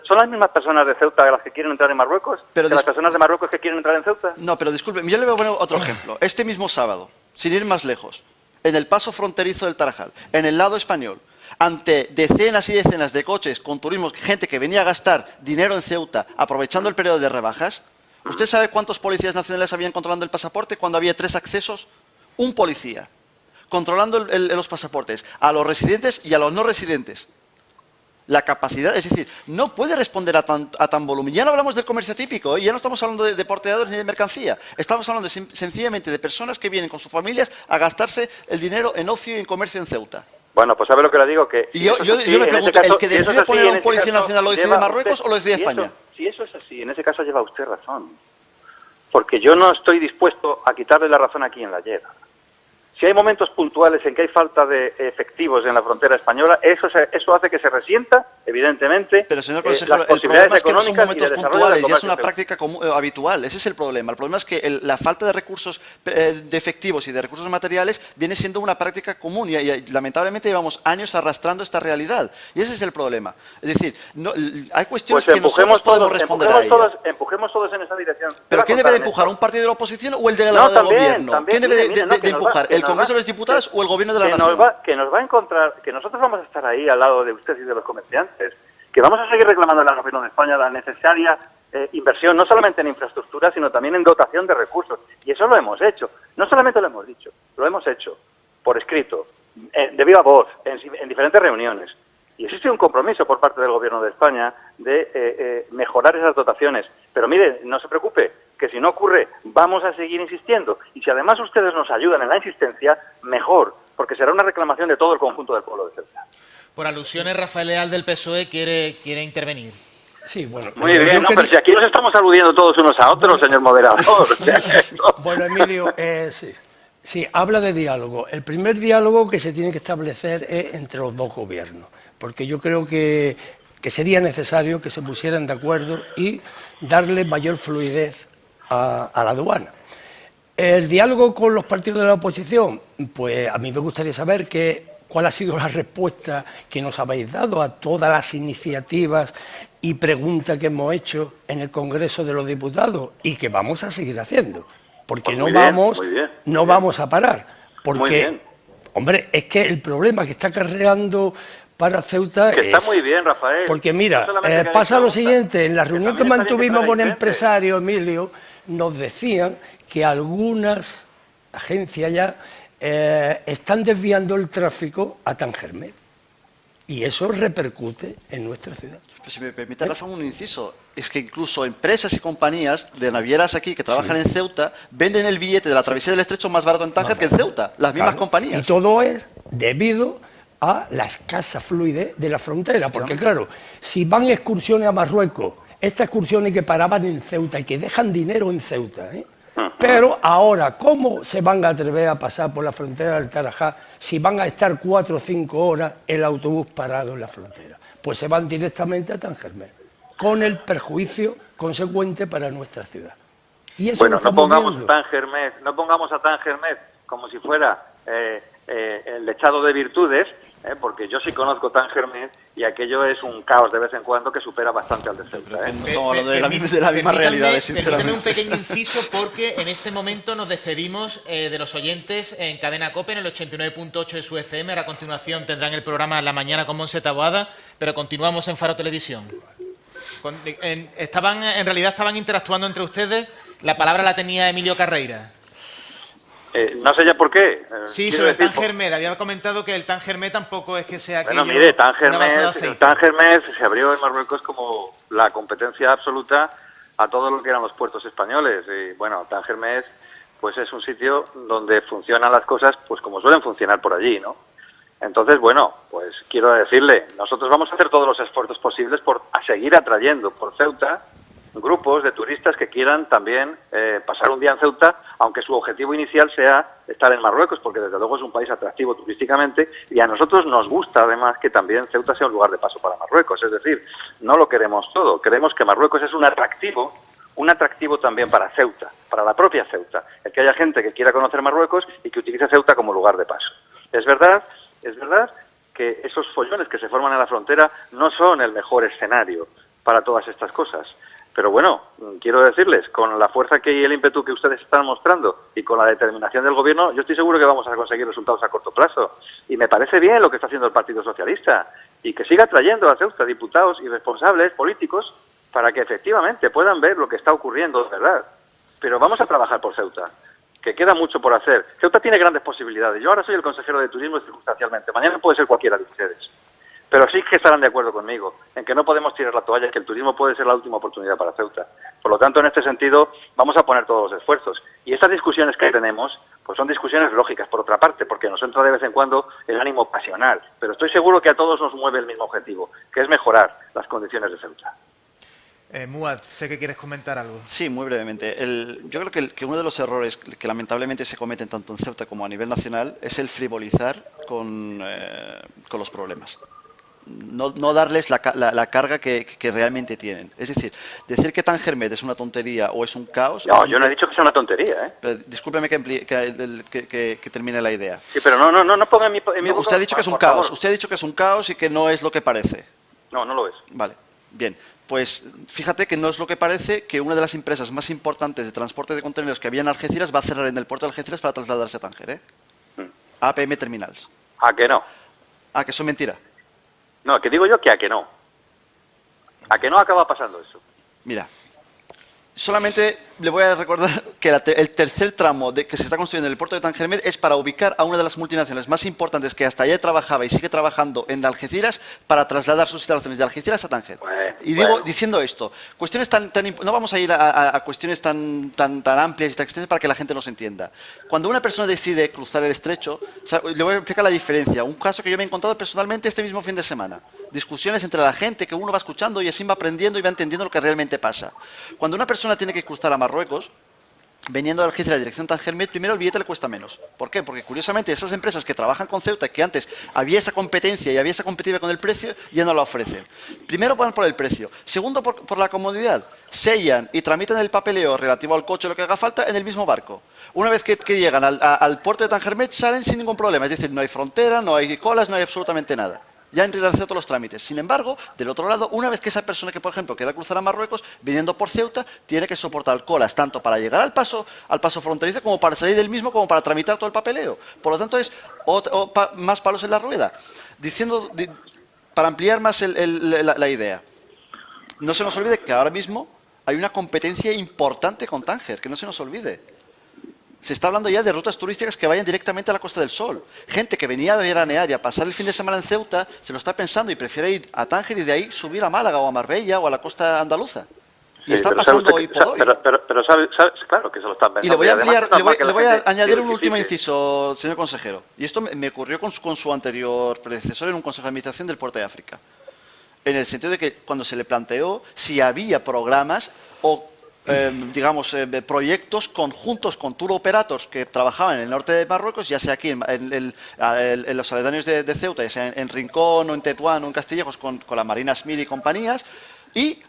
¿Son las mismas personas de Ceuta las que quieren entrar en Marruecos que las personas de Marruecos que quieren entrar en Ceuta? No, pero disculpe, yo le voy a poner otro ejemplo. Este mismo sábado, sin ir más lejos, en el paso fronterizo del Tarajal, en el lado español, ante decenas y decenas de coches con turismo, gente que venía a gastar dinero en Ceuta aprovechando el periodo de rebajas, ¿usted sabe cuántos policías nacionales habían controlando el pasaporte cuando había 3 accesos? Un policía controlando los pasaportes a los residentes y a los no residentes. La capacidad, es decir, no puede responder a tan volumen. Ya no hablamos del comercio típico, ya no estamos hablando de porteadores ni de mercancía. Estamos hablando sencillamente de personas que vienen con sus familias a gastarse el dinero en ocio y en comercio en Ceuta. Bueno, pues ¿sabe lo que le digo? Que yo me pregunto, ¿el que decide poner a un policía nacional lo decide Marruecos o lo decide España? Si eso es así, en ese caso lleva usted razón. Porque yo no estoy dispuesto a quitarle la razón a quien la lleva. Si hay momentos puntuales en que hay falta de efectivos en la frontera española, eso hace que se resienta, evidentemente, pero, señor consejero, el problema es que no son momentos puntuales, ya es una práctica habitual. Ese es el problema. El problema es que la falta de recursos de efectivos y de recursos materiales viene siendo una práctica común y lamentablemente llevamos años arrastrando esta realidad. Y ese es el problema. Es decir, hay cuestiones que nosotros podemos responder a ellas. Empujemos todos en esa dirección. ¿Pero quién debe de empujar? ¿Un partido de la oposición o el delegado del gobierno? ¿Quién debe de empujar? ¿El Congreso de los Diputados o el Gobierno de la Nación? Que nos va a encontrar, que nosotros vamos a estar ahí al lado de usted y de los comerciantes, que vamos a seguir reclamando al Gobierno de España la necesaria inversión, no solamente en infraestructura, sino también en dotación de recursos. Y eso lo hemos hecho. No solamente lo hemos dicho, lo hemos hecho por escrito, de viva voz, en diferentes reuniones. Y existe un compromiso por parte del Gobierno de España de mejorar esas dotaciones. Pero mire, no se preocupe, que si no ocurre, vamos a seguir insistiendo. Y si además ustedes nos ayudan en la insistencia, mejor, porque será una reclamación de todo el conjunto del pueblo de Ceuta. Por alusiones, Rafael Leal del PSOE quiere intervenir. Sí, bueno. Muy bien, no, pero si aquí nos estamos aludiendo todos unos a otros, señor moderador. Bueno, Emilio, sí, habla de diálogo. El primer diálogo que se tiene que establecer es entre los dos gobiernos, porque yo creo que sería necesario que se pusieran de acuerdo y darle mayor fluidez a la aduana. El diálogo con los partidos de la oposición, pues a mí me gustaría saber cuál ha sido la respuesta que nos habéis dado a todas las iniciativas y preguntas que hemos hecho en el Congreso de los Diputados y que vamos a seguir haciendo, porque pues no vamos a parar, porque, hombre, es que el problema que está acarreando para Ceuta está muy bien, Rafael. Porque mira, pasa lo siguiente, en la reunión que mantuvimos con empresarios, Emilio, nos decían que algunas agencias ya están desviando el tráfico a Tangermet y eso repercute en nuestra ciudad. Pues si me permite, Rafa, un inciso, es que incluso empresas y compañías de navieras aquí que trabajan en Ceuta venden el billete de la travesía del Estrecho más barato en Tánger que en Ceuta, las mismas compañías. Y todo es debido a la escasa fluidez de la frontera, porque claro, si van excursiones a Marruecos, estas excursiones que paraban en Ceuta y que dejan dinero en Ceuta, pero ahora, ¿cómo se van a atrever a pasar por la frontera del Tarajal si van a estar 4 o 5 horas el autobús parado en la frontera? Pues se van directamente a Tangermet, con el perjuicio consecuente para nuestra ciudad. Y eso bueno, no pongamos a Tangermet como si fuera el lechado de virtudes, porque yo sí conozco Tangermet y aquello es un caos de vez en cuando que supera bastante al de Ceuta. No estamos hablando de la misma realidad, sinceramente. Permítame un pequeño inciso porque en este momento nos despedimos de los oyentes en Cadena COPE en el 89.8 de su FM. Ahora a continuación tendrán el programa La Mañana con Monse Taboada, pero continuamos en Faro Televisión. En realidad estaban interactuando entre ustedes. La palabra la tenía Emilio Carreira. No sé ya por qué. Sí, sobre el Tangermet. Había comentado que el Tangermet tampoco es que sea aquello. Bueno, mire, Tangermet se abrió en Marruecos como la competencia absoluta a todo lo que eran los puertos españoles. Y bueno, Tangermet pues es un sitio donde funcionan las cosas pues como suelen funcionar por allí, ¿no? Entonces, bueno, pues quiero decirle, nosotros vamos a hacer todos los esfuerzos posibles por seguir atrayendo por Ceuta grupos de turistas que quieran también pasar un día en Ceuta, aunque su objetivo inicial sea estar en Marruecos, porque desde luego es un país atractivo turísticamente y a nosotros nos gusta además que también Ceuta sea un lugar de paso para Marruecos. Es decir, no lo queremos todo, queremos que Marruecos es un atractivo también para Ceuta, para la propia Ceuta, el que haya gente que quiera conocer Marruecos y que utilice Ceuta como lugar de paso. Es verdad que esos follones que se forman en la frontera no son el mejor escenario para todas estas cosas. Pero bueno, quiero decirles, con la fuerza y el ímpetu que ustedes están mostrando y con la determinación del Gobierno, yo estoy seguro que vamos a conseguir resultados a corto plazo. Y me parece bien lo que está haciendo el Partido Socialista y que siga trayendo a Ceuta diputados y responsables políticos para que efectivamente puedan ver lo que está ocurriendo de verdad. Pero vamos a trabajar por Ceuta, que queda mucho por hacer. Ceuta tiene grandes posibilidades. Yo ahora soy el consejero de Turismo circunstancialmente. Mañana puede ser cualquiera de ustedes. Pero sí que estarán de acuerdo conmigo en que no podemos tirar la toalla, que el turismo puede ser la última oportunidad para Ceuta. Por lo tanto, en este sentido, vamos a poner todos los esfuerzos. Y estas discusiones que tenemos, pues son discusiones lógicas, por otra parte, porque nos entra de vez en cuando el ánimo pasional. Pero estoy seguro que a todos nos mueve el mismo objetivo, que es mejorar las condiciones de Ceuta. Muad, sé que quieres comentar algo. Sí, muy brevemente. Yo creo que uno de los errores que lamentablemente se cometen tanto en Ceuta como a nivel nacional es el frivolizar con los problemas. No darles la carga que realmente tienen. Es decir, decir que Tanger es una tontería o es un caos... No, yo no he dicho que sea una tontería, ¿eh? Pero discúlpeme que termine la idea. Sí, pero no ponga en mi boca... Usted ha dicho que es un caos. Usted ha dicho que es un caos y que no es lo que parece. No, no lo es. Vale, bien. Pues fíjate que no es lo que parece que una de las empresas más importantes de transporte de contenedores que había en Algeciras va a cerrar en el puerto de Algeciras para trasladarse a Tánger, ¿eh? APM Terminals. ¿A que no? Ah, que eso es mentira. No, que digo yo que a que no. A que no acaba pasando eso. Mira, solamente le voy a recordar que el tercer tramo que se está construyendo en el puerto de Tanger es para ubicar a una de las multinacionales más importantes que hasta ayer trabajaba y sigue trabajando en Algeciras para trasladar sus instalaciones de Algeciras a Tánger. Diciendo esto, cuestiones no vamos a ir a cuestiones tan amplias y tan extensas para que la gente nos entienda. Cuando una persona decide cruzar el estrecho, le voy a explicar la diferencia. Un caso que yo me he encontrado personalmente este mismo fin de semana. Discusiones entre la gente que uno va escuchando y así va aprendiendo y va entendiendo lo que realmente pasa. Cuando una persona tiene que cruzar a Marruecos, veniendo de Algeciras a dirección Tanger, primero el billete le cuesta menos. ¿Por qué? Porque curiosamente esas empresas que trabajan con Ceuta, que antes había esa competencia y había esa competitiva con el precio, ya no la ofrecen. Primero van por el precio. Segundo, por la comodidad. Sellan y tramitan el papeleo relativo al coche o lo que haga falta en el mismo barco. Una vez que llegan al puerto de Tanger salen sin ningún problema. Es decir, no hay frontera, no hay colas, no hay absolutamente nada. Ya han realizado todos los trámites. Sin embargo, del otro lado, una vez que esa persona que, por ejemplo, quiera cruzar a Marruecos, viniendo por Ceuta, tiene que soportar colas, tanto para llegar al paso fronterizo, como para salir del mismo, como para tramitar todo el papeleo. Por lo tanto, es más palos en la rueda. Para ampliar más la idea, no se nos olvide que ahora mismo hay una competencia importante con Tánger, que no se nos olvide. Se está hablando ya de rutas turísticas que vayan directamente a la Costa del Sol. Gente que venía a veranear y a pasar el fin de semana en Ceuta, se lo está pensando y prefiere ir a Tánger y de ahí subir a Málaga o a Marbella o a la costa andaluza. Y está pasando hoy por hoy. Pero sabe, claro que se lo están pensando. Y le voy a añadir un último inciso, señor consejero. Y esto me ocurrió con su anterior predecesor en un consejo de administración del Puerto de África. En el sentido de que cuando se le planteó si había programas o proyectos conjuntos con tour operators que trabajaban en el norte de Marruecos, ya sea aquí en los aledaños de Ceuta, ya sea en Rincón o en Tetuán o en Castillejos con la Marina Smil y compañías, y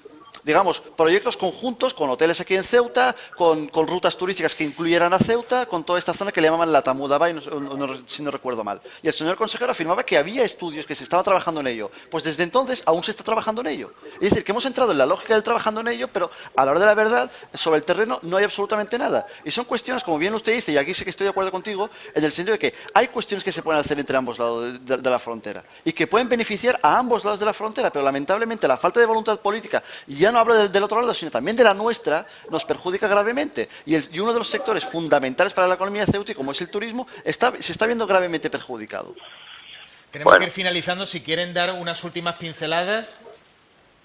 proyectos conjuntos con hoteles aquí en Ceuta, con rutas turísticas que incluyeran a Ceuta, con toda esta zona que le llamaban la Tamudabay, si no recuerdo mal. Y el señor consejero afirmaba que había estudios, que se estaba trabajando en ello. Pues desde entonces aún se está trabajando en ello. Es decir, que hemos entrado en la lógica del trabajando en ello, pero a la hora de la verdad, sobre el terreno no hay absolutamente nada. Y son cuestiones, como bien usted dice, y aquí sí que estoy de acuerdo contigo, en el sentido de que hay cuestiones que se pueden hacer entre ambos lados de la frontera y que pueden beneficiar a ambos lados de la frontera, pero lamentablemente la falta de voluntad política, y ya no hablo del otro lado, sino también de la nuestra, nos perjudica gravemente. Y uno de los sectores fundamentales para la economía de Ceuta, como es el turismo, se está viendo gravemente perjudicado. Tenemos que ir finalizando. Si quieren dar unas últimas pinceladas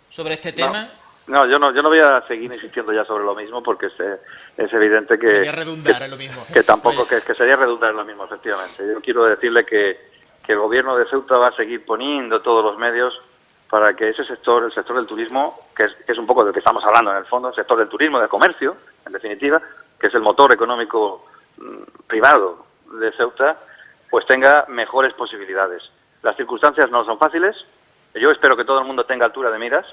sobre este tema. No, yo no voy a seguir insistiendo ya sobre lo mismo porque es evidente que... Sería redundar en lo mismo. Que tampoco, que sería redundar en lo mismo, efectivamente. Yo quiero decirle que el gobierno de Ceuta va a seguir poniendo todos los medios para que ese sector, el sector del turismo, que es un poco del que estamos hablando en el fondo, el sector del turismo, del comercio, en definitiva, que es el motor económico privado de Ceuta, pues tenga mejores posibilidades. Las circunstancias no son fáciles. Yo espero que todo el mundo tenga altura de miras,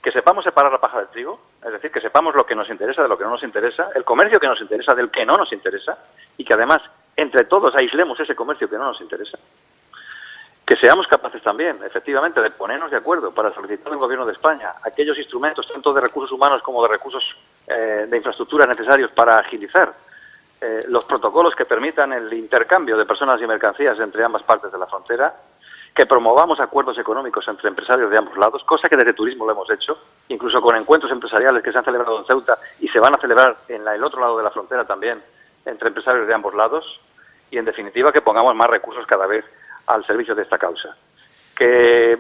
que sepamos separar la paja del trigo, es decir, que sepamos lo que nos interesa de lo que no nos interesa, el comercio que nos interesa del que no nos interesa, y que además entre todos aislemos ese comercio que no nos interesa. Que seamos capaces también, efectivamente, de ponernos de acuerdo para solicitar al Gobierno de España aquellos instrumentos, tanto de recursos humanos como de recursos de infraestructura necesarios para agilizar los protocolos que permitan el intercambio de personas y mercancías entre ambas partes de la frontera, que promovamos acuerdos económicos entre empresarios de ambos lados, cosa que desde turismo lo hemos hecho, incluso con encuentros empresariales que se han celebrado en Ceuta y se van a celebrar en el otro lado de la frontera también, entre empresarios de ambos lados, y en definitiva que pongamos más recursos cada vez al servicio de esta causa. Que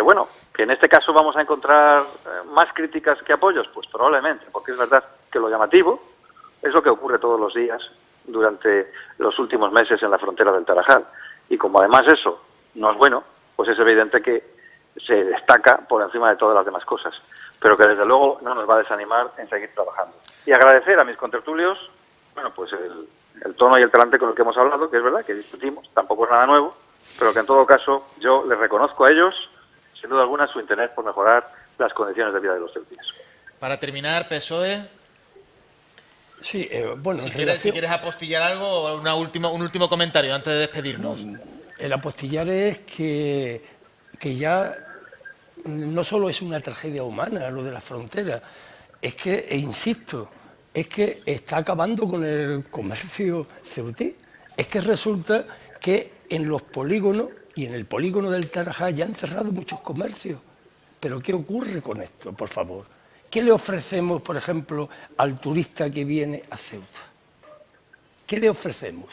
bueno, que en este caso vamos a encontrar más críticas que apoyos, pues probablemente, porque es verdad que lo llamativo es lo que ocurre todos los días durante los últimos meses en la frontera del Tarajal. Y como además eso no es bueno, pues es evidente que se destaca por encima de todas las demás cosas, pero que desde luego no nos va a desanimar en seguir trabajando. Y agradecer a mis contertulios, bueno, pues el tono y el talante con el que hemos hablado, que es verdad que discutimos, tampoco es nada nuevo, pero que en todo caso yo les reconozco a ellos, sin duda alguna, su interés por mejorar las condiciones de vida de los ceutíes. Para terminar, PSOE... Sí, bueno, si quieres apostillar algo o un último comentario antes de despedirnos. El apostillar es que ya no solo es una tragedia humana lo de la frontera, es que, e insisto, es que está acabando con el comercio ceutí. Es que resulta que en los polígonos y en el polígono del Tarajal ya han cerrado muchos comercios. ¿Pero qué ocurre con esto, por favor? ¿Qué le ofrecemos, por ejemplo, al turista que viene a Ceuta? ¿Qué le ofrecemos?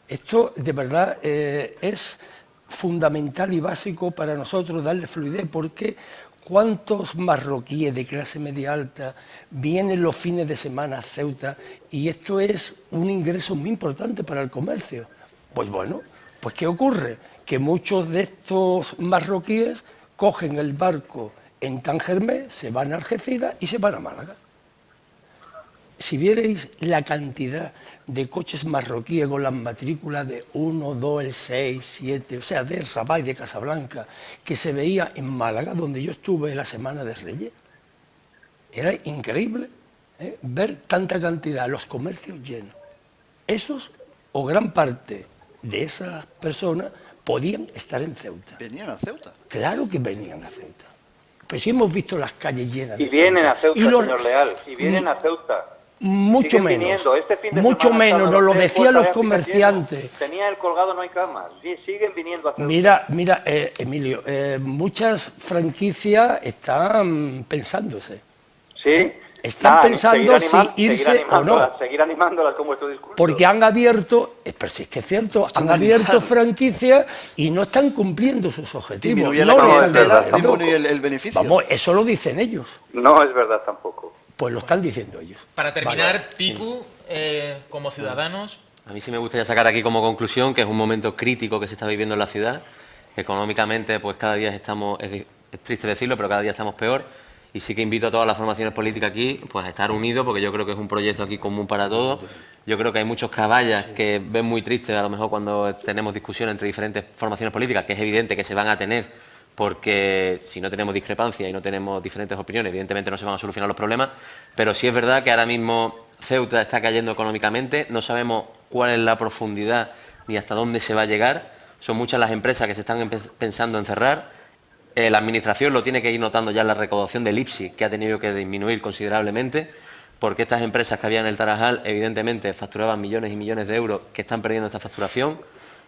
Esto, de verdad, es fundamental y básico para nosotros darle fluidez, porque ¿cuántos marroquíes de clase media alta vienen los fines de semana a Ceuta? Y esto es un ingreso muy importante para el comercio. Pues bueno, pues ¿qué ocurre? Que muchos de estos marroquíes cogen el barco en Tangermé, se van a Algeciras y se van a Málaga. Si vierais la cantidad de coches marroquíes con las matrículas de 1, 2, el 6, 7, o sea, de Rabat y de Casablanca, que se veía en Málaga, donde yo estuve la Semana de Reyes, era increíble ver tanta cantidad, los comercios llenos. Esos, o gran parte de esas personas, podían estar en Ceuta. ¿Venían a Ceuta? Claro que venían a Ceuta. Pues sí hemos visto las calles llenas. Y vienen a Ceuta, señor Leal, y vienen a Ceuta. Mucho menos, viniendo. Este fin de mucho semana menos, nos lo decían los comerciantes. Tenía el colgado, no hay camas, siguen viniendo a Ceuta. Mira, Emilio, muchas franquicias están pensándose. Sí. Están pensando si irse o no. Seguir animándolas como este discurso. Porque han abierto, pero si es que es cierto, han abierto franquicias y no están cumpliendo sus objetivos. Disminuye el beneficio. Vamos, eso lo dicen ellos. No es verdad tampoco. Pues lo están diciendo ellos. Para terminar, Picu, como ciudadanos... A mí sí me gustaría sacar aquí como conclusión que es un momento crítico que se está viviendo en la ciudad. Económicamente, pues cada día estamos, es triste decirlo, pero cada día estamos peor. Y sí que invito a todas las formaciones políticas aquí pues a estar unidos, porque yo creo que es un proyecto aquí común para todos. Yo creo que hay muchos caballas que ven muy tristes a lo mejor cuando tenemos discusiones entre diferentes formaciones políticas, que es evidente que se van a tener, porque si no tenemos discrepancia y no tenemos diferentes opiniones, evidentemente no se van a solucionar los problemas. Pero sí es verdad que ahora mismo Ceuta está cayendo económicamente, no sabemos cuál es la profundidad ni hasta dónde se va a llegar. Son muchas las empresas que se están pensando en cerrar. La Administración lo tiene que ir notando ya en la recaudación del IPSI, que ha tenido que disminuir considerablemente, porque estas empresas que había en el Tarajal, evidentemente, facturaban millones y millones de euros que están perdiendo esta facturación.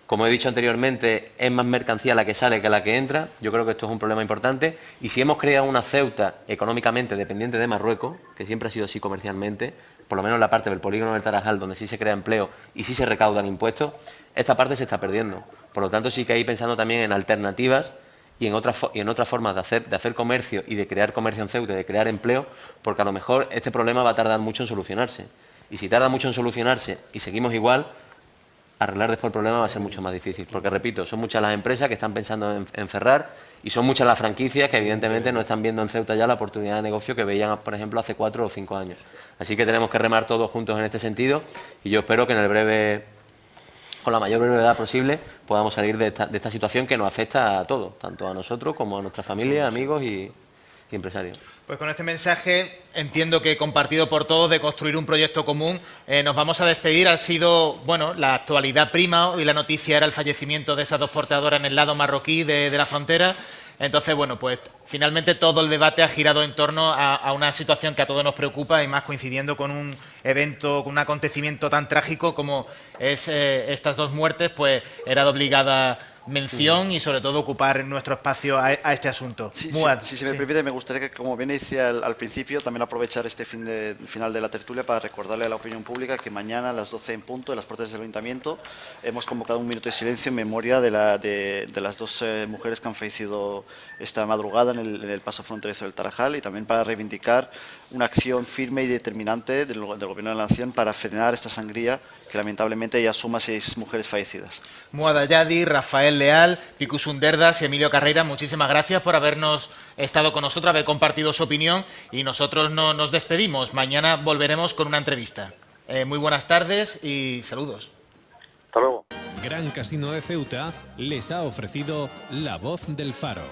Como he dicho anteriormente, es más mercancía la que sale que la que entra. Yo creo que esto es un problema importante. Y si hemos creado una Ceuta económicamente dependiente de Marruecos, que siempre ha sido así comercialmente, por lo menos la parte del polígono del Tarajal, donde sí se crea empleo y sí se recaudan impuestos, esta parte se está perdiendo. Por lo tanto, sí que hay pensando también en alternativas y en otras formas de hacer comercio y de crear comercio en Ceuta, de crear empleo, porque a lo mejor este problema va a tardar mucho en solucionarse. Y si tarda mucho en solucionarse y seguimos igual, arreglar después el problema va a ser mucho más difícil. Porque, repito, son muchas las empresas que están pensando en cerrar y son muchas las franquicias que, evidentemente, no están viendo en Ceuta ya la oportunidad de negocio que veían, por ejemplo, hace 4 o 5 años. Así que tenemos que remar todos juntos en este sentido y yo espero que con la mayor brevedad posible, podamos salir de esta situación que nos afecta a todos, tanto a nosotros como a nuestra familia, amigos y empresarios. Pues con este mensaje, entiendo que compartido por todos, de construir un proyecto común, nos vamos a despedir. Ha sido, bueno, la actualidad prima y la noticia era el fallecimiento de esas 2 porteadoras en el lado marroquí de la frontera. Entonces, bueno, pues finalmente todo el debate ha girado en torno a una situación que a todos nos preocupa y más coincidiendo con un evento, con un acontecimiento tan trágico como es estas 2 muertes, pues era de obligada mención y sobre todo ocupar nuestro espacio a este asunto. Si se me permite, me gustaría que, como bien decía al principio, también aprovechar este final de la tertulia para recordarle a la opinión pública que mañana a las 12 en punto, en las puertas del Ayuntamiento, hemos convocado un minuto de silencio en memoria de las 2 mujeres que han fallecido esta madrugada en el paso fronterizo del Tarajal, y también para reivindicar una acción firme y determinante del Gobierno de la Nación para frenar esta sangría que lamentablemente ya suma 6 mujeres fallecidas. Muad Ayadi, Rafael Leal, Picu Sunderdas y Emilio Carreira, muchísimas gracias por habernos estado con nosotros, haber compartido su opinión, y nosotros no nos despedimos. Mañana volveremos con una entrevista. Muy buenas tardes y saludos. Hasta luego. Gran Casino de Ceuta les ha ofrecido La Voz del Faro.